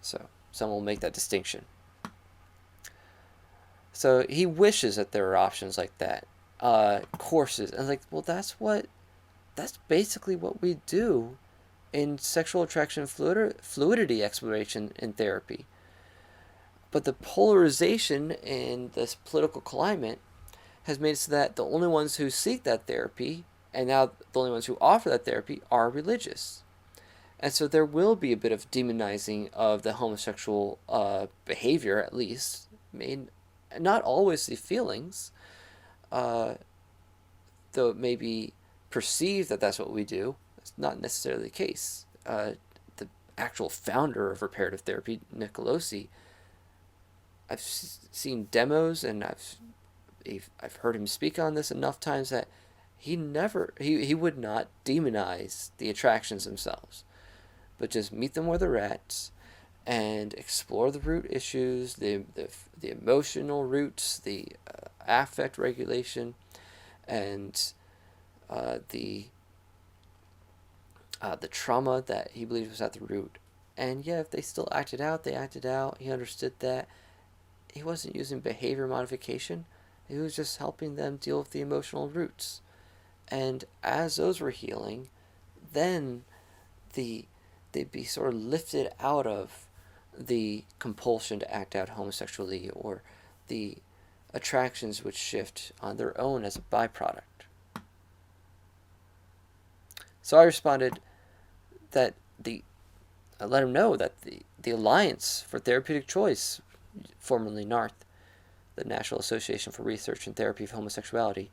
S1: So some will make that distinction. So he wishes that there were options like that, courses, and well, that's basically what we do in sexual attraction fluidity exploration in therapy. But the polarization in this political climate has made it so that the only ones who seek that therapy, and now the only ones who offer that therapy, are religious. And so there will be a bit of demonizing of the homosexual behavior, at least. I mean, not always the feelings, though it may be perceived that that's what we do. It's not necessarily the case. The actual founder of reparative therapy, Nicolosi, I've seen demos and I've heard him speak on this enough times that he would not demonize the attractions themselves, but just meet them where they're at and explore the root issues, the emotional roots, the affect regulation, and the trauma that he believed was at the root. And yeah, if they still acted out, they acted out. He understood that. He wasn't using behavior modification. He was just helping them deal with the emotional roots. And as those were healing, then they'd be sort of lifted out of the compulsion to act out homosexually, or the attractions would shift on their own as a byproduct. So I responded that I let him know that the Alliance for Therapeutic Choice, formerly NARTH, the National Association for Research and Therapy of Homosexuality,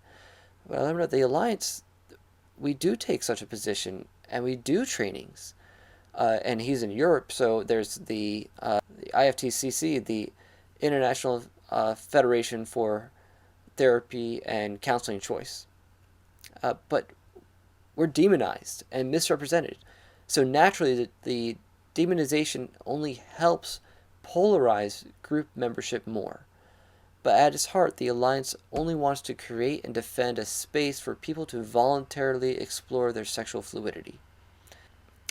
S1: well, I let him know the Alliance, we do take such a position, and we do trainings. And he's in Europe, so there's the IFTCC, the International Federation for Therapy and Counseling Choice. But we're demonized and misrepresented. So naturally, the demonization only helps polarize group membership more. But at its heart, the Alliance only wants to create and defend a space for people to voluntarily explore their sexual fluidity.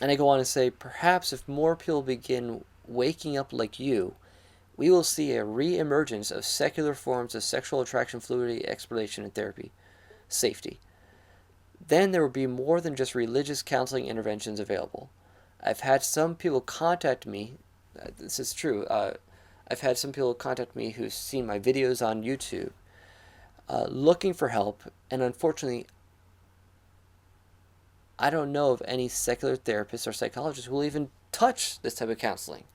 S1: And I go on to say, perhaps if more people begin waking up like you, we will see a re-emergence of secular forms of sexual attraction, fluidity, exploration, and therapy, safety. Then there will be more than just religious counseling interventions available. I've had some people contact me, this is true, I've had some people contact me who've seen my videos on YouTube, looking for help, and unfortunately, I don't know of any secular therapists or psychologists who will even touch this type of counseling.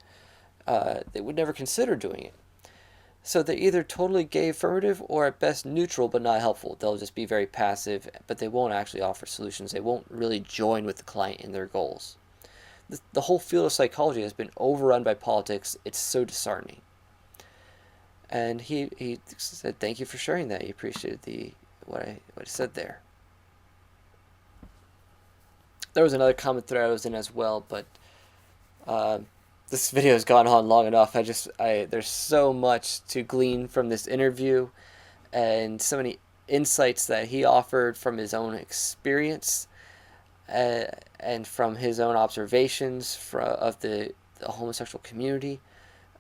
S1: They would never consider doing it. So they're either totally gay-affirmative or at best neutral but not helpful. They'll just be very passive, but they won't actually offer solutions. They won't really join with the client in their goals. The whole field of psychology has been overrun by politics. It's so disheartening. And he said, thank you for sharing that. He appreciated what I said there. There was another comment thread I was in as well, but this video has gone on long enough. There's so much to glean from this interview, and so many insights that he offered from his own experience, and from his own observations of the homosexual community,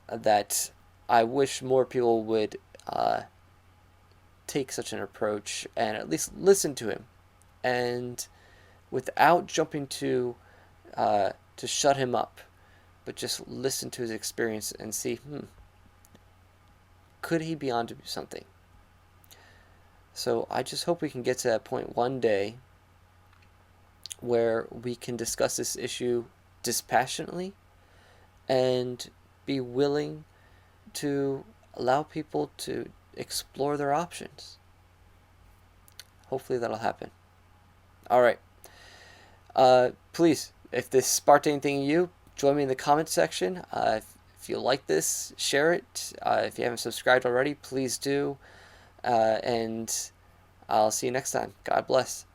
S1: that I wish more people would take such an approach and at least listen to him, and without jumping to shut him up, but just listen to his experience and see, could he be onto something? So I just hope we can get to that point one day where we can discuss this issue dispassionately and be willing to allow people to explore their options. Hopefully that'll happen. All right. Please, if this sparked anything in you, join me in the comment section. If you like this, share it. If you haven't subscribed already, please do. And I'll see you next time. God bless.